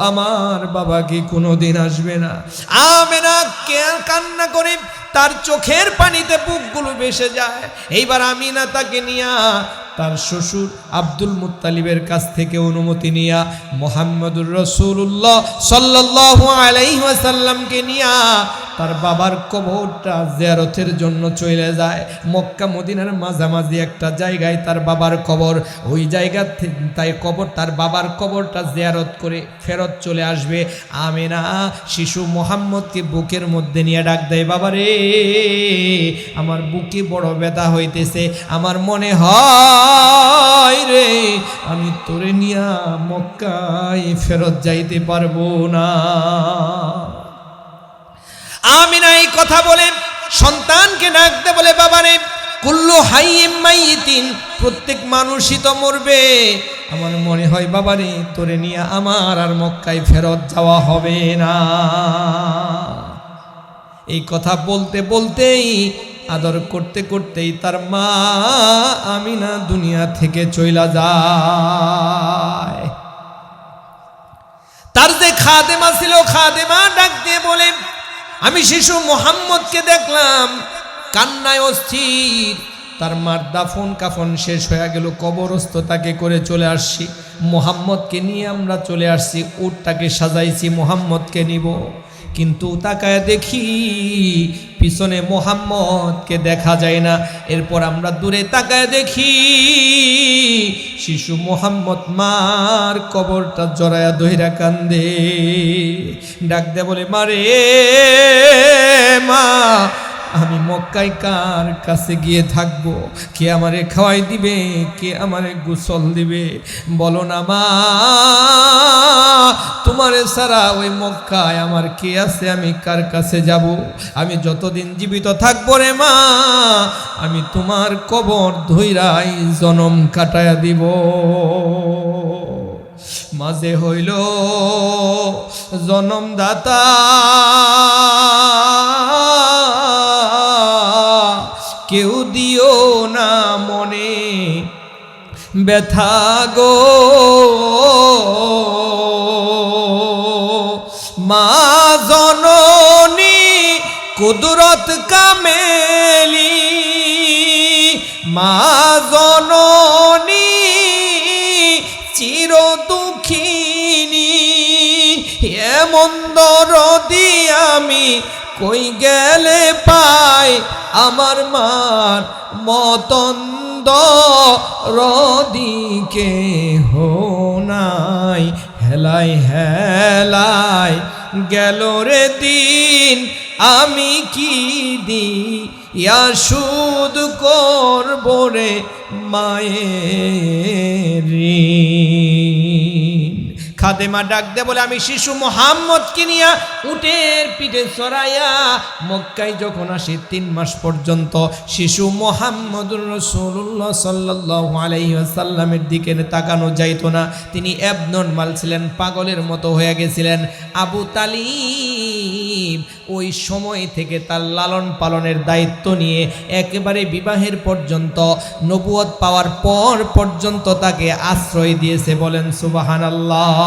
আমার বাবা কি কোনোদিন আসবে না? আমিনা কান্না করে তার চোখের পানিতে বুকগুলো ভেসে যায়। এইবার আমিনা তাকে নিয়া তার শ্বশুর আব্দুল মুত্তালিবের কাছ থেকে অনুমতি নিয়া মুহাম্মদুর রাসূলুল্লাহ সাল্লাল্লাহু আলাইহি ওয়াসাল্লামকে নিয়া তার বাবার কবরটা জিয়ারতের জন্য চলে যায়। মক্কা মদিনার মাঝামাঝি একটা জায়গায় তার বাবার কবর। ওই জায়গা থেকে তাই তার বাবার কবরটা জিয়ারত করে ফেরত চলে আসবে। আমিনা শিশু মুহাম্মদকে বুকের মধ্যে নিয়ে ডাক দেয়, বাবা রে, আমার বুকে বড় ব্যথা হইতেছে, আমার মনে হয় রে আমি তোরে নিয়া মক্কায় ফেরত যাইতে পারবো না। আমিনা এই কথা বলে সন্তানকে ডাকতে বলে, বাবারে, কুল্লু হাইয়িম মাইয়িতিন, প্রত্যেক মানুষই তো মরবে, আমার মনে হয় বাবারে তোরে নিয়ে আমার আর মক্কায় ফেরত যাওয়া হবে না। এই কথা বলতে বলতেই, আদর করতে করতেই তার মা আমিনা দুনিয়া থেকে চইলা যায়। তার যে খাদেমা ছিল, খাদেমা ডাক দিয়ে বলে, আমি শিশু মুহাম্মদকে দেখলাম কান্নায় অস্থির, তার মার দাফন কাফন শেষ হয়ে গেল, কবরস্থ তাকে করে চলে আসছি, মুহাম্মদকে নিয়ে আমরা চলে আসছি, উটটাকে সাজাইছি, মুহাম্মদকে নিব, কিন্তু তাকায় দেখি পিছনে মুহাম্মদকে দেখা যায় না। এরপর আমরা দূরে তাকায় দেখি শিশু মুহাম্মদ মার কবরটা জড়ায়া ধইরা কান্দে, ডাক দে বলে, মারে মা, আমি মক্কায় কার কাছে গিয়ে থাকবো? কে আমারে খাওয়াই দিবে? কে আমারে গোসল দিবে? বলো না মা, তোমারে ছাড়া ওই মক্কায় আমার কে আছে? আমি কার কাছে যাব? আমি যতদিন জীবিত থাকবো রে মা, আমি তোমার কবর ধইরাই জনম কাটায়া দিব। মাঝে হইল জনমদাতা, কেউ দিও না মনে ব্যথা গো, মা জননী কুদরত কামেলি, মা জননী চির দুঃখিনী, এমন দরদি আমি কই গেলে পাই, আমার মার মতন দরদিকে হো নাই, হেলাই হেলাই গেল রে দিন, আমি কি দিয়া সুদ করব রে মায়ের ঋণ। খাদেমা ডাক দে বলে, আমি শিশু মুহাম্মদকে নিয়া উটের পিঠে চড়াইয়া মক্কায় যখন আসি, 3 মাস পর্যন্ত শিশু মুহাম্মদুর রাসূলুল্লাহ সাল্লাল্লাহু আলাইহি ওয়াসাল্লামের দিকে তাকানো যাইতো না। তিনি এবনর্মাল ছিলেন, পাগলের মতো হয়ে গেছিলেন। আবু তালিব ওই সময় থেকে তার লালন পালনের দায়িত্ব নিয়ে একেবারে বিবাহের পর্যন্ত, নবুয়ত পাওয়ার পর পর্যন্ত তাকে আশ্রয় দিয়েছে, বলেন সুবহানাল্লাহ।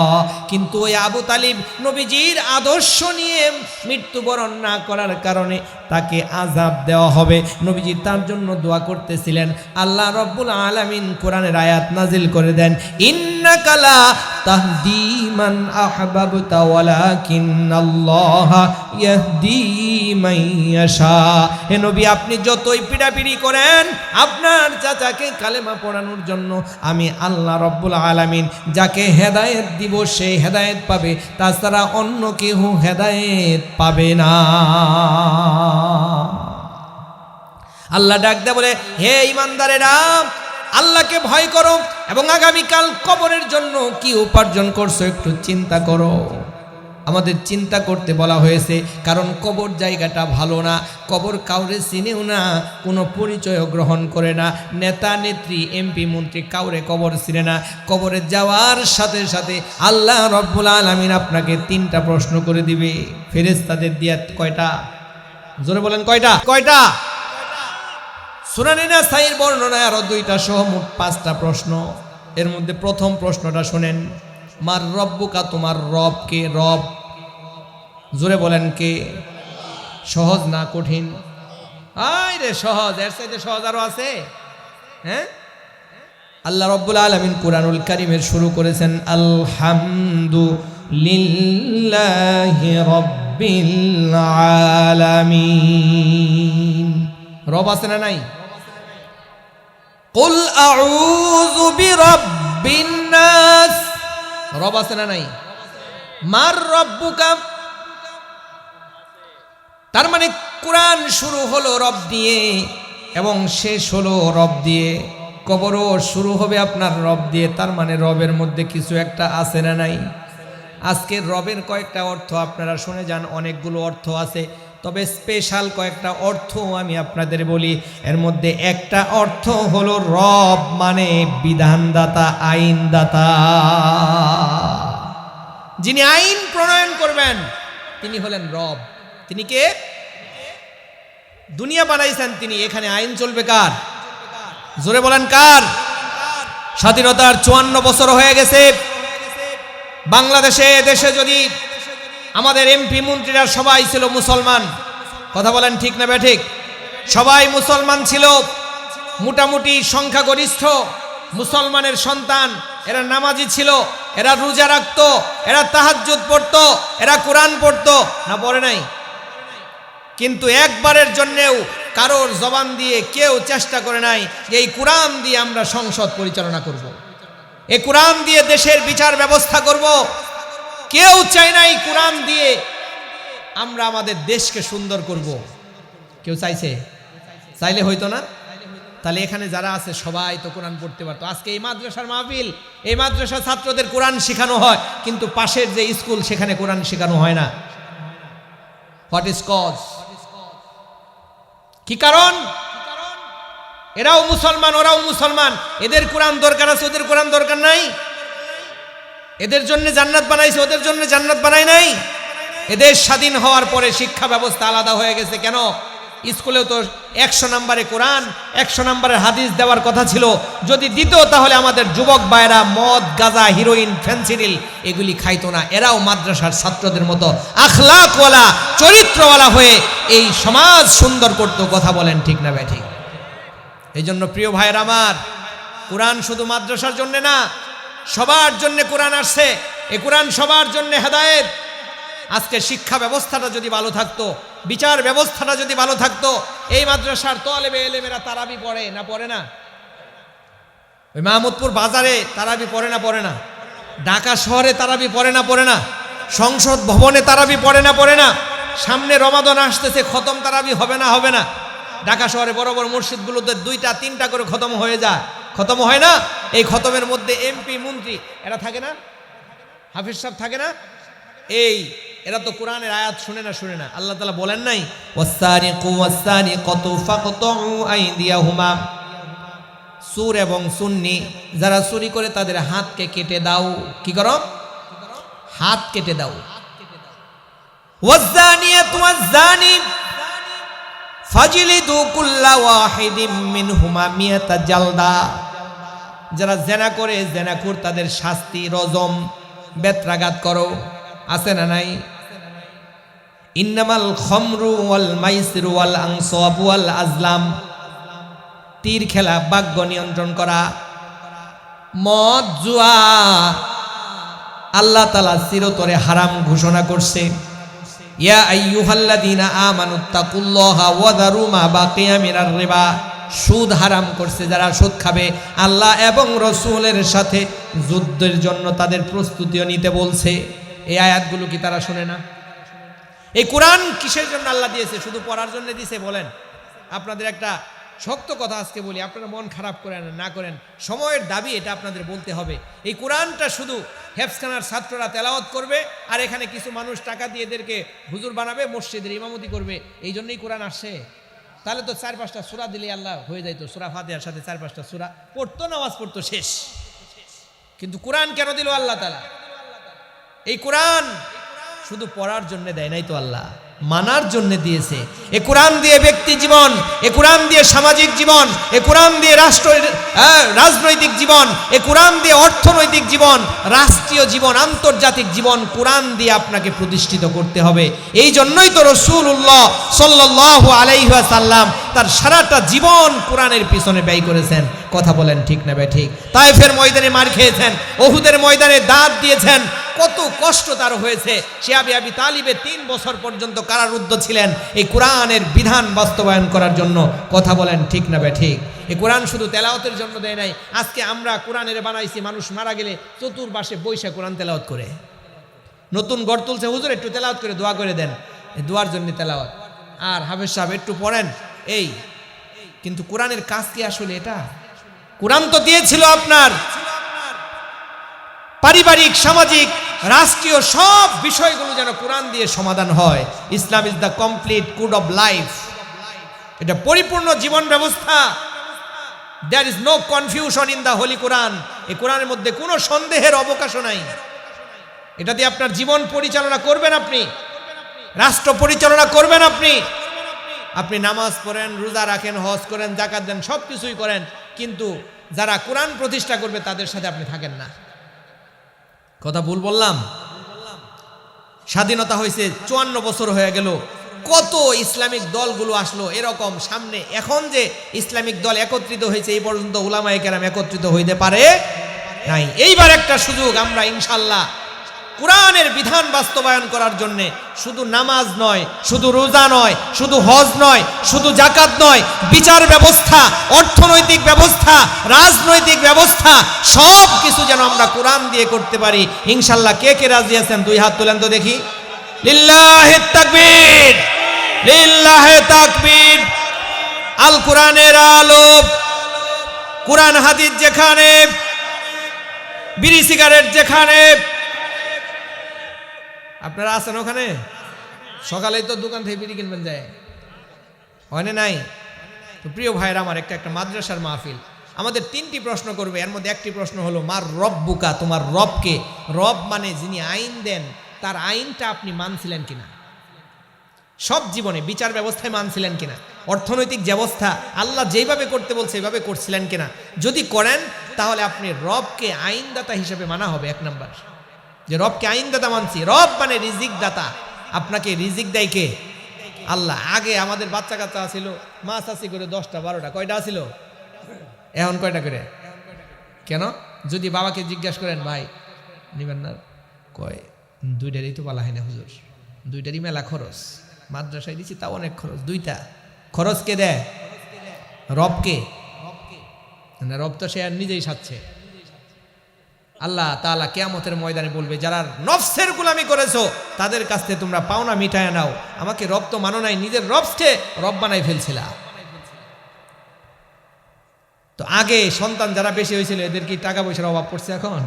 কিন্তু ওই আবু তালিব নবীজির আদর্শ নিয়ে মৃত্যুবরণ না করার কারণে তাকে আযাব দেওয়া হবে। নবীজি তার জন্য দোয়া করতেছিলেন। আল্লাহ রাব্বুল আলামিন কোরআনের আয়াত নাজিল করে দেন, ইন্নাকা লা তাহদি মান আহবাবতা ওয়ালাকিন্নাল্লাহা ইয়াহদি মান ইয়াশা। হে নবী, আপনি যতই পিড়াপিড়ি করেন আপনার চাচাকে কালেমা পড়ানোর জন্য, আমি আল্লাহ রাব্বুল আলামিন যাকে হেদায়েত দিব সে হেদায়েত পাবে, তাছাড়া অন্য কেউ হেদায়েত পাবে না। আল্লাহ ডাক দেয়া বলে, হে ঈমানদারেরা, আল্লাহকে ভয় করো এবং আগামীকাল কবরের জন্য কি উপার্জন করছো একটু চিন্তা করো। আমাদের চিন্তা করতে বলা হয়েছে, কারণ কবর জায়গাটা ভালো না। কবর কাউরে চিনেও না, কোনো পরিচয় গ্রহণ করে না, নেতা নেত্রী এমপি মন্ত্রী কাউরে কবর চিনে না। কবরে যাওয়ার সাথে সাথে আল্লাহ রব্বুল আলামিন আপনাকে 3টা প্রশ্ন করে দিবে ফেরেশতাদের দিয়া। কয়টা? জোরে বলেন কয়টা? কয়টা? সুনানে নাসাইর বর্ণনায় আরো 2টা সহ মোট 5টা প্রশ্ন। এর মধ্যে প্রথম প্রশ্নটা শুনেন, মার রব্বুকা, তোমার রব কে? রব জোরে বলেন কে? সহজ না কঠিন? আয় রে সহজ, এর চাইতে সহজ আরো আছে? হ্যাঁ, আল্লাহ রব্বুল আলামিন কুরআনুল কারীমের শুরু করেছেন আলহামদুলিল্লাহি রাব্বিল আলামিন। রব আছে না নাই? কুল আউযু বিরাব্বিন নাস, রব আছে না নাই? মার রব্বুকা, তার মানে কুরআন শুরু হলো রব দিয়ে এবং শেষ হলো রব দিয়ে। কবরও শুরু হবে আপনার রব দিয়ে, তার মানে রবের মধ্যে কিছু একটা আছে না নাই? আজকে রবের কয়েকটা অর্থ আপনারা শুনে যান, অনেকগুলো অর্থ আছে, তবে স্পেশাল কয়েকটা অর্থ আমি আপনাদের বলি। এর মধ্যে একটা অর্থ হলো রব মানে বিধানদাতা, আইনদাতা। যিনি আইন প্রণয়ন করবেন তিনি হলেন রব। তিনি কে? দুনিয়া বানাইছেন তিনি, এখানে আইন চলবে কার? জোরে বলেন কার? স্বাধীনতার 54 বছর হয়ে গেছে। বাংলাদেশে দেশে যদি আমাদের এমপি মন্ত্রীরা সবাই ছিল মুসলমান, কথা বলেন ঠিক না বেঠিক? সবাই মুসলমান ছিল, মোটামুটি সংখ্যাগরিষ্ঠ মুসলমানের সন্তান, এরা নামাজি ছিল, এরা রোজা রাখতো, এরা তাহাজ্জুদ পড়তো, এরা কোরআন পড়তো না? পড়ে নাই? কিন্তু একবারের জন্যেও কারোর জবান দিয়ে কেউ চেষ্টা করে নাই যে এই কোরআন দিয়ে আমরা সংসদ পরিচালনা করব, এই কোরআন দিয়ে দেশের বিচার ব্যবস্থা করব। কেউ চায় নাই কোরআন দিয়ে আমরা আমাদের দেশকে সুন্দর করব। কেউ চাইছে? চাইলে হইতো না? তাহলে এখানে যারা আছে সবাই তো কোরআন পড়তে পারতো। আজকে এই মাদ্রাসার মাহফিল, এই মাদ্রাসার ছাত্রদের কোরআন শেখানো হয়, কিন্তু পাশের যে স্কুল সেখানে কোরআন শেখানো হয় না। What is cause? কি কারণ? এরাও মুসলমান, ওরাও মুসলমান, এদের কোরআন দরকার আছে, ওদের কোরআন দরকার নাই। এদের জন্য জান্নাত বানাইছে, ওদের জন্য জান্নাত বানাই নাই। এদের স্বাধীন হওয়ার পরে শিক্ষা ব্যবস্থা আলাদা হয়ে গেছে। কেন? স্কুলেও তো 100 নম্বরে কোরআন, 100 নম্বরের হাদিস দেওয়ার কথা ছিল। যদি দিত তাহলে আমাদের যুবক ভাইরা মদ, গাঁজা, হিরোইন, ফেন্সিডিল এগুলি খাইতো না। এরাও মাদ্রাসার ছাত্রদের মতো আখলাকওয়ালা, চরিত্রওয়ালা হয়ে এই সমাজ সুন্দর করতো। কথা বলেন ঠিক না বেঠিক? এই জন্য প্রিয় ভাইয়ের আমার, কোরআন শুধু মাদ্রাসার জন্য না, সবার জন্য কোরআন আসছে। এই কোরআন সবার জন্য হেদায়েত। আজকে শিক্ষা ব্যবস্থাটা যদি ভালো থাকতো, বিচার ব্যবস্থাটা যদি ভালো থাকতো, এই মাদ্রাসার তালেবে ইলমেরা তারাবি পড়ে না? পড়ে না? ওই মাহমুদপুর বাজারে তারাবি পড়ে না? পড়ে না? ঢাকা শহরে তারাবি পড়ে না? পড়ে না? সংসদ ভবনে তারাবি পড়ে না? পড়ে না? সামনে রমাদান আসতেছে, খতম তারাবি হবে না? হবে না? ঢাকা শহরে বড় বড় মসজিদগুলোতে 2টা 3টা করে খতম হয়ে যায়, খতম হয় না? এই খতমের মধ্যে এমপি মন্ত্রী এরা থাকে না? হাফিজ সাহেব থাকে না? এই এরা তো কোরআনের আয়াত শুনে না? শুনে না? আল্লাহ তাআলা বলেন নাই ওয়াসারিকু ওয়াসারিকাতু ফাকতউ আইদিয়াহুমা, সুর এবং সুন্নি যারা চুরি করে তাদের হাতকে কেটে দাও। কি করো? হাত কেটে দাও। ওয়াজানিয়াতু ওয়াজানি ফাজলিদু কুল্লা ওয়াহিদিম মিনহুমা মিয়াতা জালদা, যারা জেনা করে, জেনাখোর তাদের শাস্তি রজম, বেত্রাঘাত করো। আছে না নাই? ইন্নামাল খামরু ওয়াল মাইসিরু ওয়াল আনসাবু ওয়াল আজলাম, তীর খেলা, বাগ্য নিয়ন্ত্রণ করা, মদ, জুয়া আল্লাহ তাআলা চিরতরে হারাম ঘোষণা করছে। ইয়া আইয়ুহাল্লাযীনা আমানুত্তাকুল্লাহা ওয়া যারু মা বাকিয়া মিনার রিবা, সুদ হারাম করছে। যারা সুদ খাবে আল্লাহ এবং রাসূলের সাথে যুদ্ধের জন্য তাদের প্রস্তুতিও নিতে বলছে। এই আয়াতগুলো কি তারা শুনে না? এই কোরআন কিসের জন্য আল্লাহ দিয়েছে? শুধু পড়ার জন্য দিয়েছে? বলেন। আপনাদের একটা শক্ত কথা আজকে বলি, আপনারা মন খারাপ করেন না করেন, সময়ের দাবি এটা আপনাদের বলতে হবে। এই কোরআনটা শুধু হেফজখানার ছাত্ররা তেলাওয়াত করবে, আর এখানে কিছু মানুষ টাকা দিয়ে এদেরকে হুজুর বানাবে, মসজিদের ইমামতি করবে, এই জন্যই কোরআন আসে। তাহলে তো 4-5টা সূরা দিলে আল্লাহ হয়ে যাইতো, সূরা ফাতিহার সাথে 4-5টা সূরা পড়তো, নামাজ পড়তো, শেষ। কিন্তু কোরআন কেন দিল আল্লাহ তাআলা? এই কোরআন শুধু পড়ার জন্য দেয় নাই তো আল্লাহ, মানার জন্য দিয়েছে। এ কোরআন দিয়ে ব্যক্তি জীবন, এ কোরআন দিয়ে সামাজিক জীবন, এ কোরআন দিয়ে রাজনৈতিক জীবন, এ কোরআন দিয়ে অর্থনৈতিক জীবন, রাষ্ট্রীয় জীবন, আন্তর্জাতিক জীবন, কোরআন দিয়ে আপনাকে প্রতিষ্ঠিত করতে হবে। এই জন্যই তো রাসূলুল্লাহ সাল্লাল্লাহু আলাইহি ওয়াসাল্লাম তার সারাটা জীবন কোরআনের পিছনে ব্যয় করেছেন। কথা বলেন ঠিক না ঠিক? তায়েফের ময়দানে মার খেয়েছেন, উহুদের ময়দানে দাঁত দিয়েছেন, কত কষ্ট তার হয়েছে। সে আবি তালিবে 3 বছর পর্যন্ত কারারুদ্ধ ছিলেন এই কোরআনের বিধান বাস্তবায়ন করার জন্য। কথা বলেন ঠিক না ঠিক? এই কোরআন শুধু তেলাওয়াতের জন্য দেয় নাই। আজকে আমরা কোরআনের বানাইছি, মানুষ মারা গেলে চতুর্পাশে বৈশা কোরআন তেলাওয়াত করে, নতুন ঘর তুলছে, হুজুর একটু তেলাওয়াত করে দোয়া করে দেন, এই দোয়ার জন্য তেলাওয়াত। আর হাফেজ সাহেব একটু পড়েন, এই। কিন্তু কোরআনের কাজ কি আসলে এটা? কোরআন তো দিয়েছিল আপনার পারিবারিক, সামাজিক, রাষ্ট্রীয় সব বিষয়গুলো যেন কোরআন দিয়ে সমাধান হয়। Islam is the complete code of life, এটা পরিপূর্ণ জীবন ব্যবস্থা। There is no confusion in the holy Quran. এই কোরআনের মধ্যে কোনো সন্দেহের অবকাশ নাই। এটা দিয়ে আপনার জীবন পরিচালনা করবেন, আপনি রাষ্ট্র পরিচালনা করবেন, আপনি নামাজ পড়েন, রোজা রাখেন, হজ করেন, যাকাত দেন, সব কিছুই করেন, কিন্তু যারা কোরআন প্রতিষ্ঠা করবে তাদের সাথে আপনি থাকেন না। কথা ভুল বললাম? স্বাধীনতা হয়েছে 54 বছর হয়ে গেল, কত ইসলামিক দলগুলো আসলো এরকম সামনে। এখন যে ইসলামিক দল একত্রিত হয়েছে, এই পর্যন্ত উলামায়ে কেরাম একত্রিত হইতে পারে নাই। এইবার একটা সুযোগ, আমরা ইনশাল্লাহ কোরআনের বিধান বাস্তবায়ন করার জন্য শুধু নামাজ নয়, শুধু রোজা নয়, শুধু হজ নয়, শুধু যাকাত নয়, বিচার ব্যবস্থা, অর্থনৈতিক ব্যবস্থা, রাজনৈতিক ব্যবস্থা, সব কিছু যেন আমরা কোরআন দিয়ে করতে পারি ইনশাল্লাহ। কে কে রাজি আছেন? 2 হাত তোলেন তো দেখি। লিল্লাহি তাকবীর, লিল্লাহি তাকবীর। আল কোরআনের আলো, কোরআন হাদিস যেখানে, বিড়ি সিগারেট যেখানে। আপনারা আছেন ওখানে? সকালেই তো দোকান থেকে বিড়ি কিনবেন যায়, হয় না নাই? তো প্রিয় ভাইরা আমার, একটা মাদ্রাসার মাহফিল, আমাদের 3টি প্রশ্ন করবে। এর মধ্যে একটি প্রশ্ন হলো মার রব্বুকা, তোমার রবকে। রব মানে যিনি আইন দেন, তার আইনটা আপনি মানছিলেন কিনা? সব জীবনে বিচার ব্যবস্থায় মানছিলেন কিনা? অর্থনৈতিক ব্যবস্থা আল্লাহ যেভাবে করতে বলছে এভাবে করছিলেন কিনা? যদি করেন তাহলে আপনি রবকে আইনদাতা হিসেবে মানা হবে। 1 নাম্বার, যে রবকে আইনদাতা মানছি। রব মানে রিজিক দাতা। আপনাকে রিজিক দেয় কে? আল্লাহ। আগে আমাদের বাচ্চা কাচ্চা ছিল, মাছ আসি করে 10টা 12টা, কয়টা ছিল? এখন কয়টা করে? কেন? যদি বাবাকে জিজ্ঞাসা করেন, ভাই নিবেন না? কয় 2টারই তো বলা হয় না হুজুর, 2টারই মেলা খরচ, মাদ্রাসায় দিচ্ছি তাও অনেক খরচ। 2টা খরচ কে দেয়? রবকে। রব তো সে আর নিজেই সাচ্ছে। আল্লাহ তাআলা কিয়ামতের ময়দানে বলবে, যারা নফসের গোলামি করেছো তাদের কাছ থেকে তোমরা পাওনা মিটায় নাও। আমাকে রব তো মানো নাই, নিজের রবকে রব বানাই ফেলছিলা। তো আগে সন্তান যারা বেশি হয়েছিল এদের কি টাকা পয়সার অভাব পড়ছে এখন?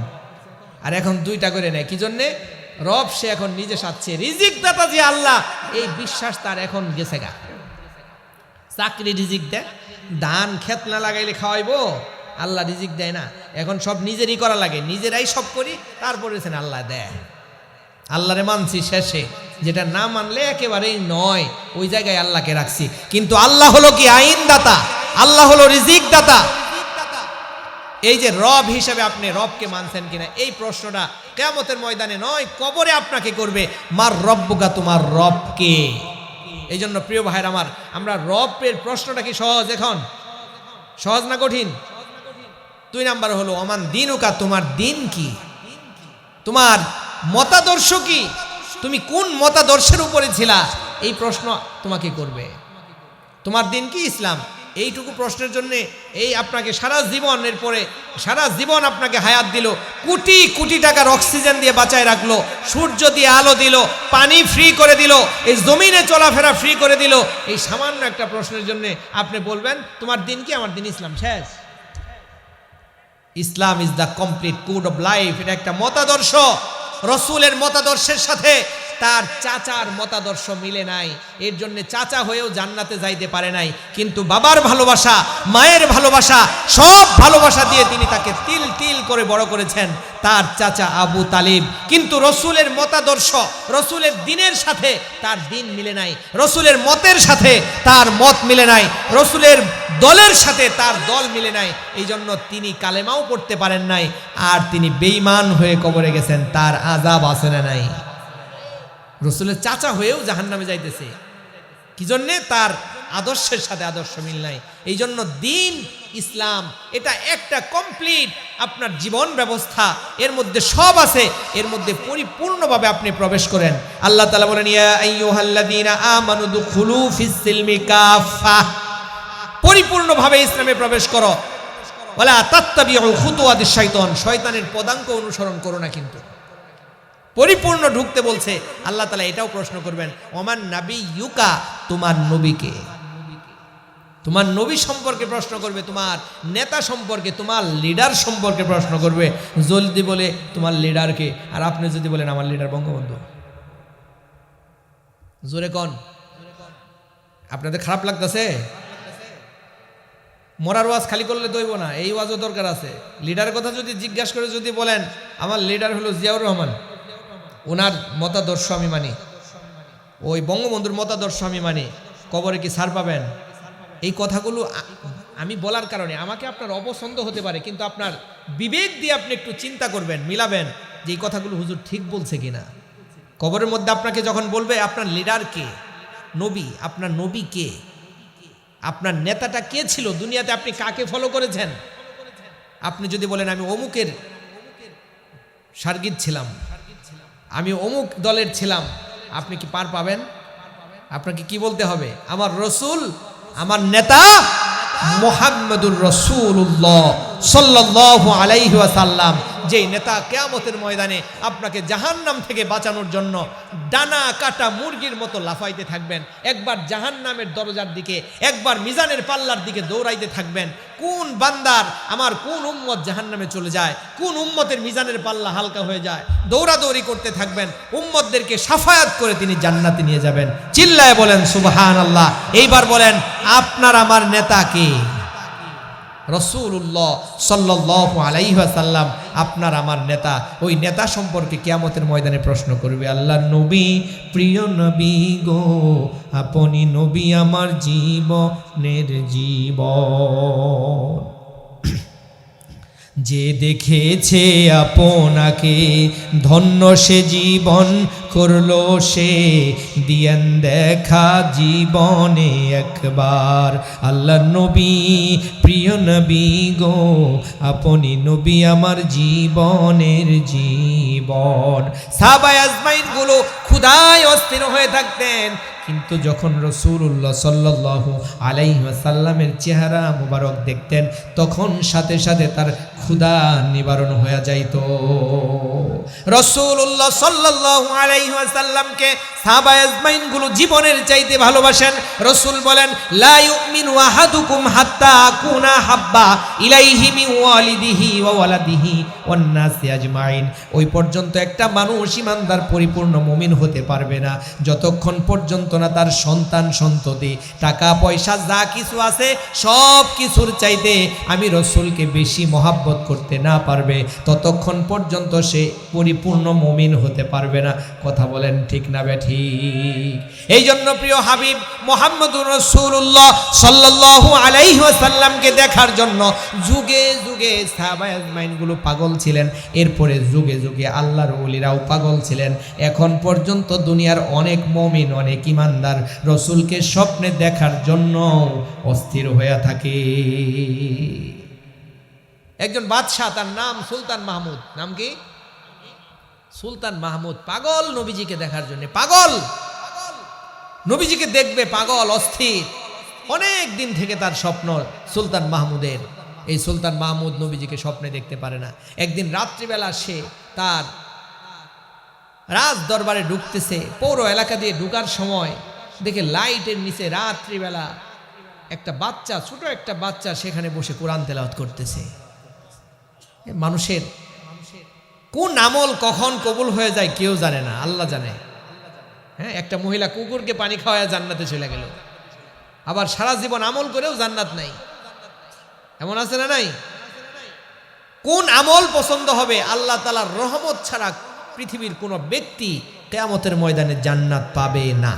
আর এখন 2টা করে নেয়, কি জন্যে? রব সে এখন নিজে সাচ্ছে। রিজিক দাতা যে আল্লাহ, এই বিশ্বাস তার এখন গেছে গা। চাকরি রিজিক দেয়, ধান ক্ষেত না লাগাইলে খাওয়াইবো? আল্লাহ রিজিক দেয় না, এখন সব নিজেরই করা লাগে, নিজেরাই সব করি, তারপরে আল্লাহ দেয়। আল্লাহরে মানছি শেষে, যেটা না মানলে একেবারেই নয়, ওই জায়গায় আল্লাহকে রাখছি। কিন্তু আল্লাহ হলো কি আইন দাতা, আল্লাহ হলো রিজিক দাতা। এই যে রব হিসেবে আপনি রবকে মানছেন কিনা, এই প্রশ্নটা কিয়ামতের ময়দানে নয়, কবরে আপনাকে করবে, মার রব্বুকা, তোমার রবকে। এই জন্য প্রিয় ভাইয়ের আমার, আমরা রবের প্রশ্নটা কি সহজ? এখন সহজ না কঠিন? 2 নাম্বার হলো অমান দিনুকা, তোমার দিন কি, তোমার মতাদর্শ কি, তুমি কোন মতাদর্শের উপরে ছিলা, এই প্রশ্ন তোমাকে করবে। তোমার দিন কি? ইসলাম। এইটুকু প্রশ্নের জন্য এই আপনাকে সারা জীবনের পরে সারা জীবন আপনাকে হায়াত দিল, কোটি কোটি টাকার অক্সিজেন দিয়ে বাঁচায় রাখলো, সূর্য দিয়ে আলো দিল, পানি ফ্রি করে দিল, এই জমিনে চলাফেরা ফ্রি করে দিল, এই সামান্য একটা প্রশ্নের জন্য আপনি বলবেন তোমার দিন কি? আমার দিন ইসলাম শেষ। Islam is the complete code of life. এটা একটা মতাদর্শ। রসুলের মতাদর্শের সাথে তার চাচার মতাদর্শ মিলে নাই, এর জন্য চাচা হয়েও জান্নাতে যাইতে পারে নাই। কিন্তু বাবার ভালোবাসা, মায়ের ভালোবাসা, সব ভালোবাসা দিয়ে তিনি তাকে তিল তিল করে বড় করেছেন, তার চাচা আবু তালিব। কিন্তু রসুলের মতাদর্শ, রসুলের দিনের সাথে তার দিন মিলে নাই, রসুলের মতের সাথে তার মত মিলে নাই, রসুলের দলের সাথে তার দল মিলে নাই। এই জন্য তিনি কালেমাও পড়তে পারেন নাই, আর তিনি বেঈমান হয়ে কবরে গেছেন। তার আযাব আছে না নাই? রসুলের চাচা হয়েও জাহান্নামে যাইতেছে। কি জন্যে? তার আদর্শের সাথে আদর্শ মিল নাই। এই জন্য দিন ইসলাম এটা একটা কমপ্লিট আপনার জীবন ব্যবস্থা, এর মধ্যে সব আছে, এর মধ্যে পরিপূর্ণভাবে আপনি প্রবেশ করেন। আল্লাহ তাআলা বলেন, ইয়া আইয়ুহাল্লাযীনা আমানু দুখুলু ফিস সিলমি কাফা, পরিপূর্ণভাবে ইসলামে প্রবেশ করো। ওয়ালা তাত্তাবিউ খুতুওয়াতিশ শাইতান, শয়তানের পদাঙ্ক অনুসরণ করো না। কিন্তু পরিপূর্ণ ঢুকতে বলছে। আল্লাহ তাআলা এটাও প্রশ্ন করবেন, ওমান নাবিয়্যুকা, তোমার নবীকে, তোমার নবী সম্পর্কে প্রশ্ন করবে, তোমার নেতা সম্পর্কে, তোমার লিডার সম্পর্কে প্রশ্ন করবে। জলদি বলে তোমার লিডারকে, আর আপনি যদি বলেন আমার লিডার বঙ্গবন্ধু, জোরে কোন? আপনাদের খারাপ লাগতেছে? মরার ওয়াজ খালি করলে দইব না, এই ওয়াজও দরকার আছে। লিডারের কথা যদি জিজ্ঞাসা করে যদি বলেন আমার লিডার হলো জিয়াউর রহমান, ওনার মতাদর্শ আমি মানি, ওই বঙ্গবন্ধুর মতাদর্শ আমি মানি, কবরে কি ছাড় পাবেন? এই কথাগুলো আমি বলার কারণে আমাকে আপনার অপছন্দ হতে পারে, কিন্তু আপনার বিবেক দিয়ে আপনি একটু চিন্তা করবেন, মিলাবেন যে এই কথাগুলো হুজুর ঠিক বলছে কিনা। কবরের মধ্যে আপনাকে যখন বলবে আপনার লিডার কে, নবী, আপনার নবী কে, আপনার নেতাটা কে ছিল দুনিয়াতে, আপনি কাকে ফলো করেছেন? আপনি যদি বলেন আমি অমুকের শারগিদ ছিলাম, আমি অমুক দলের ছিলাম, আপনি কি পার পাবেন? আপনাকে কি বলতে হবে? আমার রসুল, আমার নেতা মুহাম্মদুর রাসূলুল্লাহ সাল্লাল্লাহু আলাইহি ওয়াসাল্লাম, যেই নেতা কিয়ামতের ময়দানে আপনাকে জাহান্নাম থেকে বাঁচানোর জন্য ডানা কাটা মুরগির মতো লাফাইতে থাকবেন, একবার জাহান্নামের দরজার দিকে, একবার মিজানের পাল্লার দিকে দৌড়াইতে থাকবেন। কোন বান্দার, আমার কোন উম্মত জাহান্নামে চলে যায়, কোন উম্মতের মিজানের পাল্লা হালকা হয়ে যায়, দৌড়াদৌড়ি করতে থাকবেন। উম্মতদেরকে সাফায়াত করে তিনি জান্নাতে নিয়ে যাবেন। চিল্লায় বলেন সুবহানাল্লাহ। এইবার বলেন আপনার আমার নেতা কে? রাসূলুল্লাহ সাল্লাল্লাহু আলাইহি ওয়াসাল্লাম আপনার আমার নেতা। ওই নেতা সম্পর্কে কিয়ামতের ময়দানে প্রশ্ন করবে আল্লাহর নবী, প্রিয় নবী গো, আপনি নবী আমার জীবনের জীবন। যে দেখেছে আপনাকে ধন্য সে জীবন করলো সে, দিয়েন দেখা জীবনে একবার। আল্লাহ নবী, প্রিয় নবী গো, আপনি নবী আমার জীবনের জীবন। সাহাবায়ে আজমাইন গুলো ক্ষুধায় অস্থির হয়ে থাকতেন, কিন্তু যখন রাসূলুল্লাহ সাল্লাল্লাহু আলাইহি ওয়াসাল্লামের চেহারা মুবারক দেখতেন, তখন সাথে সাথে তার ক্ষুধা নিবারণ হয়ে যাইত। রাসূলুল্লাহ সাল্লাল্লাহু আলাইহি ওয়াসাল্লামকে সাহাবায়ে আজমাইন গুলো জীবনের চাইতে ভালোবাসেন। রাসূল বলেন, লা ইউমিনু আহাদুকুম হাত্তা আকুনা হাব্বা ইলাইহি মিন ওয়ালিদিহি ওয়া ওয়ালাদিহি ওয়ান নাসি আজমাইন। ওই পর্যন্ত একটা মানুষ ঈমানদার পরিপূর্ণ মুমিন হতে পারবে না যতক্ষণ পর্যন্ত না তার সন্তান সন্ততি, টাকা পয়সা যা কিছু আছে সব কিছুর চাইতে আমি রাসূলকে বেশি মহাব্বত করতে না পারবে, ততক্ষণ পর্যন্ত সে পরিপূর্ণ মুমিন হতে পারবে না। কথা বলেন ঠিক না বেঠিক? এই জন্য প্রিয় হাবিব মুহাম্মদুর রাসূলুল্লাহ সাল্লাল্লাহু আলাইহি ওয়াসাল্লামকে দেখার জন্য যুগে যুগে সাহাবায়ে আজমাইন গুলো পাগল ছিলেন, এরপরে যুগে যুগে আল্লাহর ওলিরাও পাগল ছিলেন। এখন পর্যন্ত দুনিয়ার অনেক মুমিন, অনেক ঈমানদার রাসূলকে স্বপ্নে দেখার জন্য অস্থির হয়ে থাকে। একজন বাদশাহ, তার নাম সুলতান মাহমুদ। নাম কি? সুলতান মাহমুদ। পাগল নবীজিকে দেখার জন্য, পাগল নবীজিকে দেখবে, পাগল অস্থির। অনেক দিন থেকে তার স্বপ্ন সুলতান মাহমুদের। এই সুলতান মাহমুদ নবীজিকে স্বপ্নে দেখতে পারে না। একদিন রাত্রিবেলা সে তার রাজ দরবারে ঢুকতেছে, পৌর এলাকা দিয়ে ঢুকার সময় দেখে লাইটের নিচে রাত্রিবেলা একটা বাচ্চা, ছোট একটা বাচ্চা সেখানে বসে কোরআন তেলাওয়াত করতেছে। মানুষের কোন আমল কখন কবুল হয়ে যায় কেউ জানে না, আল্লাহ জানে। হ্যাঁ, একটা মহিলা কুকুরকে পানি খাওয়ায় জান্নাতে চলে গেল, আবার সারা জীবন আমল করেও জান্নাত নাই। এমন আছে না নাই? কোন আমল পছন্দ হবে? আল্লাহ তাআলার রহমত ছাড়া পৃথিবীর কোন ব্যক্তি কিয়ামতের ময়দানে জান্নাত পাবে না।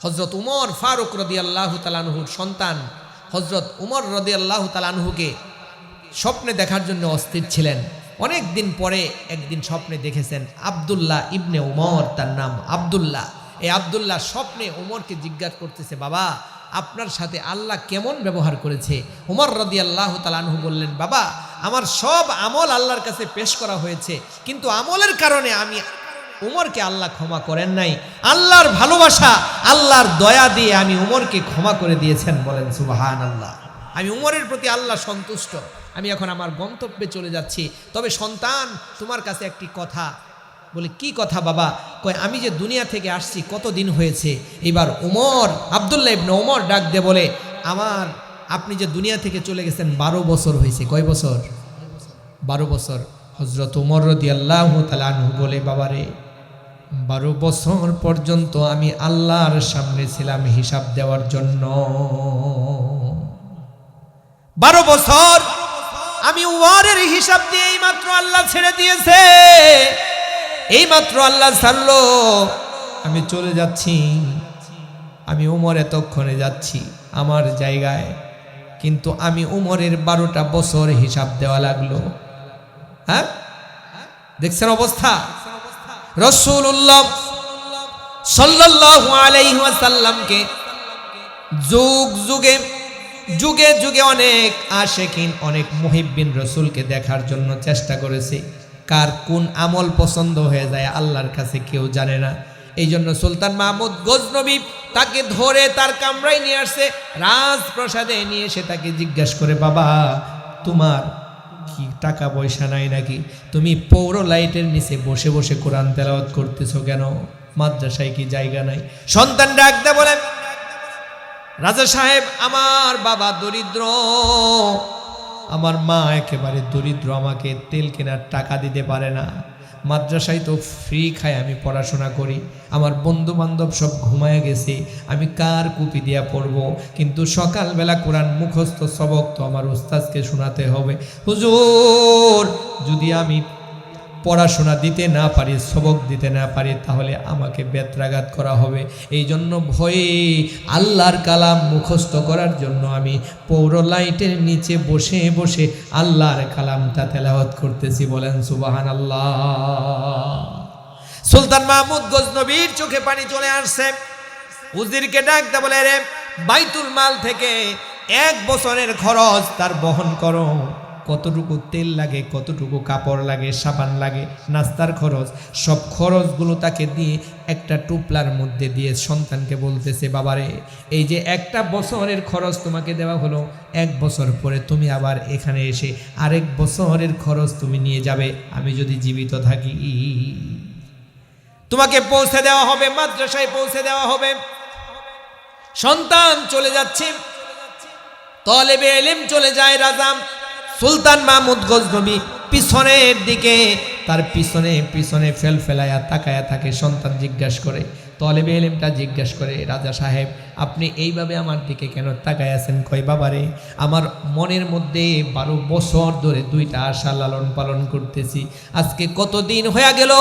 হযরত উমর ফারুক রাদিয়াল্লাহু তাআলা আনহুর সন্তান হযরত উমর রাদিয়াল্লাহু তাআলা আনহুকে স্বপ্নে দেখার জন্য অস্থির ছিলেন। অনেক দিন পরে একদিন স্বপ্নে দেখেছেন আব্দুল্লাহ ইবনে উমর, তার নাম আব্দুল্লাহ। এই আব্দুল্লাহ স্বপ্নে উমরকে জিজ্ঞাসা করতেছে, বাবা আপনার সাথে আল্লাহ কেমন ব্যবহার করেছে? উমর রাদিয়াল্লাহু তাআলা আনহু বললেন, বাবা আমার সব আমল আল্লাহর কাছে পেশ করা হয়েছে, কিন্তু আমলের কারণে আমি উমরকে আল্লাহ ক্ষমা করেন নাই। আল্লাহর ভালোবাসা, আল্লাহর দয়া দিয়ে আমি উমরকে ক্ষমা করে দিয়েছেন। বলেন সুবহানাল্লাহ। আমি উমরের প্রতি আল্লাহ সন্তুষ্ট। আমি এখন আমার গন্তব্যে চলে যাচ্ছি, তবে সন্তান তোমার কাছে একটি কথা। বলে কি কথা বাবা? কয় আমি যে দুনিয়া থেকে আসছি কতদিন হয়েছে। এবার উমর, আব্দুল্লাহ ইবনে উমর ডাক দিয়ে বলে, আপনি যে দুনিয়া থেকে চলে গেছেন 12 বছর হয়েছে। কয় বছর? 12 বছর। হযরত উমর রাদিয়াল্লাহু তাআলা আনহু বলে, বাবারে 12 বছর পর্যন্ত আমি আল্লাহর সামনে ছিলাম হিসাব দেওয়ার জন্য। 12 বছর আমি উমরের হিসাব দিয়ে এইমাত্র আল্লাহ ছেড়ে দিয়েছে, এইমাত্র আল্লাহ ছাড়লো। আমি চলে যাচ্ছি, আমি উমর এতক্ষণে যাচ্ছি আমার জায়গায়, কিন্তু আমি উমরের 12টা বছর হিসাব দেওয়া লাগলো। হ্যাঁ, দেখছেন অবস্থা? রাসূলুল্লাহ সাল্লাল্লাহু আলাইহি ওয়াসাল্লামকে যুগে যুগে অনেক আশিকিন, অনেক মুহিব্বিন রাসূলকে দেখার জন্য চেষ্টা করেছে। কার কোন আমল পছন্দ হয়ে যায় আল্লাহর কাছে কেউ জানে না। এই জন্য সুলতান মাহমুদ গজনবী তাকে ধরে তার কামরায় নিয়ে আসছে, রাজপ্রাসাদে নিয়ে এসে তাকে জিজ্ঞাসা করে, বাবা তোমার কি টাকা পয়সা নাই নাকি? তুমি পৌর লাইটের নিচে বসে বসে কোরআন তেলাওয়াত করতেছো কেন? মাদ্রাসায় কি জায়গা নাই? সন্তান ডাক দেয়া বলে, রাজা সাহেব আমার বাবা দরিদ্র, আমার মা একেবারে দরিদ্র, আমাকে তেল কেনার টাকা দিতে পারে না। মাদ্রাসায় তো ফ্রি খায় আমি পড়াশোনা করি, আমার বন্ধু বান্ধব সব ঘুমায় গেছে, আমি কার কুপি দিয়া পড়ব? কিন্তু সকালবেলা কোরআন মুখস্থ সবক তো আমার উস্তাদকে শোনাতে হবে। হুজুর যদি আমি পড়াশোনা দিতে না পারি, সবক দিতে না পারি, তাহলে আমাকে বেত্রাঘাত করা হবে। এই জন্য ভয়ে আল্লাহর কালাম মুখস্থ করার জন্য আমি পৌর লাইটের নিচে বসে বসে আল্লাহর কালামটা তেলাওয়াত করতেছি। বলেন সুবহানাল্লাহ। সুলতান মাহমুদ গজনবীর চোখে পানি চলে আসছে। উজিরকে ডাক দে বলে, রে বাইতুল মাল থেকে 1 বছরের খরচ তার বহন করো। কতটুকু তেল লাগে, কতটুকু কাপড় লাগে, সাবান লাগে, নাস্তার খরচ, সব খরচগুলো তাকে দিয়ে একটা টুপলার মধ্যে দিয়ে সন্তানকে বলতেছে, বাবারে এই যে 1টা বছরের খরচ তোমাকে দেওয়া হলো, 1 বছর পরে তুমি আবার এখানে এসে আরেক বছরের খরচ তুমি নিয়ে যাবে। আমি যদি জীবিত থাকি তোমাকে পৌঁছে দেওয়া হবে, মাদ্রাসায় পৌঁছে দেওয়া হবে। সন্তান চলে যাচ্ছে, তলেবে ইলম চলে যায়। রাজা সুলতান মাহমুদ গজনবী পিছনের দিকে, তার পিছনে ফেলায়া তাকায়া থাকে। সন্তান জিজ্ঞাসা করে, তলেবে ইলমটা জিজ্ঞাসা করে, রাজা সাহেব আপনি এইভাবে আমার দিকে কেন তাকায় আছেন? কয় বাবারে আমার মনের মধ্যে 12 বছর ধরে 2টা আশা লালন পালন করতেছি। আজকে কতদিন হয়ে গেল?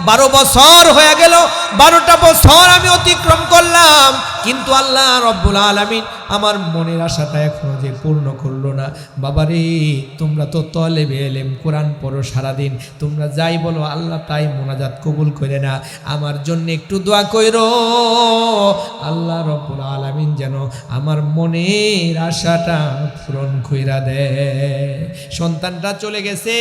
12 বছর হয়ে গেল। 12টা বছর আমি অতিক্রম করলাম, কিন্তু আল্লাহ রব্বুল আলামিন আমার মনের আশাটা এখনো যে পূর্ণ করলো না। বাবারে তোমরা তো তলেবে এলেম, কোরআন পড়ো সারাদিন, তোমরা যাই বলো আল্লাহ তাই মোনাজাত কবুল করে না, আমার জন্য একটু দোয়া কইরো আল্লাহ রব্বুল আলামিন যেন আমার মনের আশাটা পূরণ কইরা দেয়। সন্তানটা চলে গেছে,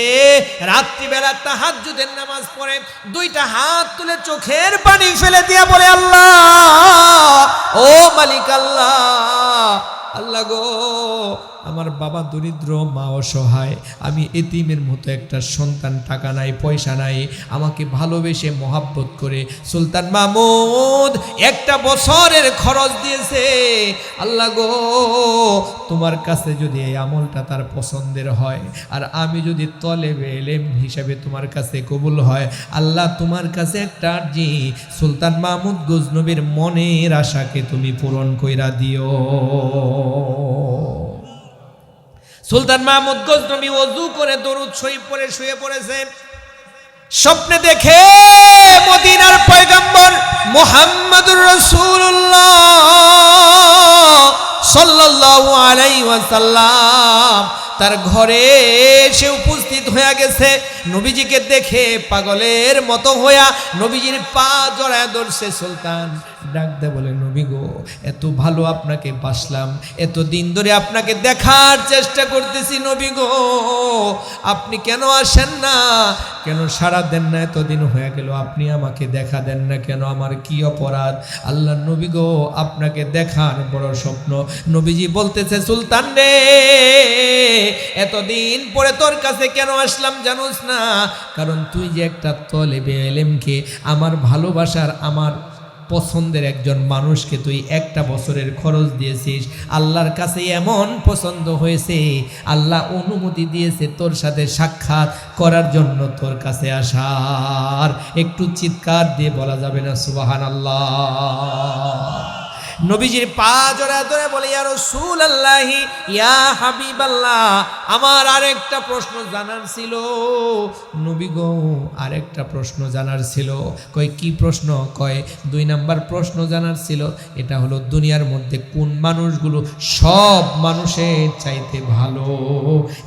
রাত্রিবেলা তাহাজ্জুদের নামাজ পড়ে দুইটা হাত তুলে চোখের পানি ফেলে দিয়া বলে আল্লাহ, ও মালিক আল্লাহ, আল্লাহ গো আমার বাবা দরিদ্র, মা অসহায়, আমি এতিমের মতো একটা সন্তান, টাকা নাই পয়সা নাই, আমাকে ভালোবেসে মহাব্বত করে সুলতান মাহমুদ একটা বছরের খরচ দিয়েছে। আল্লাহ গো তোমার কাছে যদি এই আমলটা তার পছন্দের হয় আর আমি যদি তলেবে এলেম হিসাবে তোমার কাছে কবুল হয়, আল্লাহ তোমার কাছে একটা আরজি, সুলতান মাহমুদ গজনবীর মনের আশাকে তুমি পূরণ কইরা দিও। সুলতান মাহমুদ গজনবী ওযু করে দরুদ শরীফ পড়ে শুয়ে পড়েছে। স্বপ্নে দেখে মদিনার পয়গম্বর মুহাম্মদুর রাসূলুল্লাহ সাল্লাল্লাহু আলাইহি ওয়াসাল্লাম তার ঘরে এসে উপস্থিত হয়ে গেছে। নবীজিকে দেখে পাগলের মতো হইয়া নবীজির পা জড়ায় ধরছে। সুলতান ডাক দে বলে, নবী গো এত ভালো আপনাকে বাসলাম, এত দিন ধরে আপনাকে দেখার চেষ্টা করতেছি, নবী গো আপনি কেন আসেন না, কেন সাড়া দেন না, এতদিন হয়ে গেল আপনি আমাকে দেখা দেন না কেন, আমার কি অপরাধ? আল্লাহ নবী গো আপনাকে দেখার বড় স্বপ্ন। নবীজি বলতেছে, সুলতান রে এতদিন পরে তোর কাছে কেন আসলাম জানোস না? কারণ তুই যে একটা তলেবে এলেমকে, আমার ভালোবাসার, আমার পছন্দের একজন মানুষকে তুই একটা বছরের খরচ দিয়েছিস, আল্লাহর কাছে এমন পছন্দ হয়েছে, আল্লাহ অনুমতি দিয়েছে তোর সাথে সাক্ষাৎ করার জন্য তোর কাছে আসার। একটু চিৎকার দিয়ে বলা যাবে না সুবহানাল্লাহ? নবীজির পা জড়া ধরে বলে, ইয়া রাসূলুল্লাহি ইয়া হাবিবাল্লাহ, আমার আরেকটা প্রশ্ন জানার ছিল। নবী গো আরেকটা প্রশ্ন জানার ছিল। কয় কি প্রশ্ন? কয় 2 নাম্বার প্রশ্ন জানার ছিল। এটা হলো দুনিয়ার মধ্যে কোন মানুষগুলো সব মানুষের চাইতে ভালো,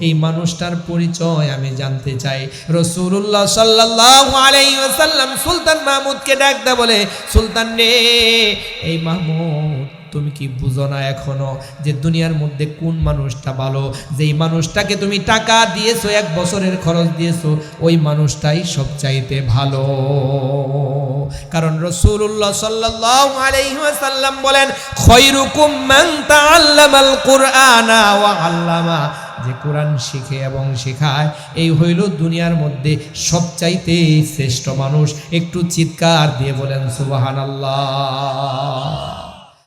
এই মানুষটার পরিচয় আমি জানতে চাই। রাসূলুল্লাহ সাল্লাল্লাহু আলাইহি ওয়াসাল্লাম সুলতান মাহমুদকে ডাক দে বলে, সুলতান রে এই মাহমুদ তুমি কি বুঝো না এখনো যে দুনিয়ার মধ্যে কোন মানুষটা ভালো? যেই মানুষটাকে তুমি টাকা দিয়েছো, 1 বছরের খরচ দিয়েছো, ওই মানুষটাই সবচাইতে ভালো। কারণ রাসূলুল্লাহ সাল্লাল্লাহু আলাইহি ওয়াসাল্লাম বলেন, খায়রুকুম মান তাআল্লামাল কুরআনা ওয়া আল্লামা, যে কোরআন শিখে এবং শেখায়, এই হইল দুনিয়ার মধ্যে সবচাইতে শ্রেষ্ঠ মানুষ। একটু চিৎকার দিয়ে বলেন সুবহানাল্লাহ।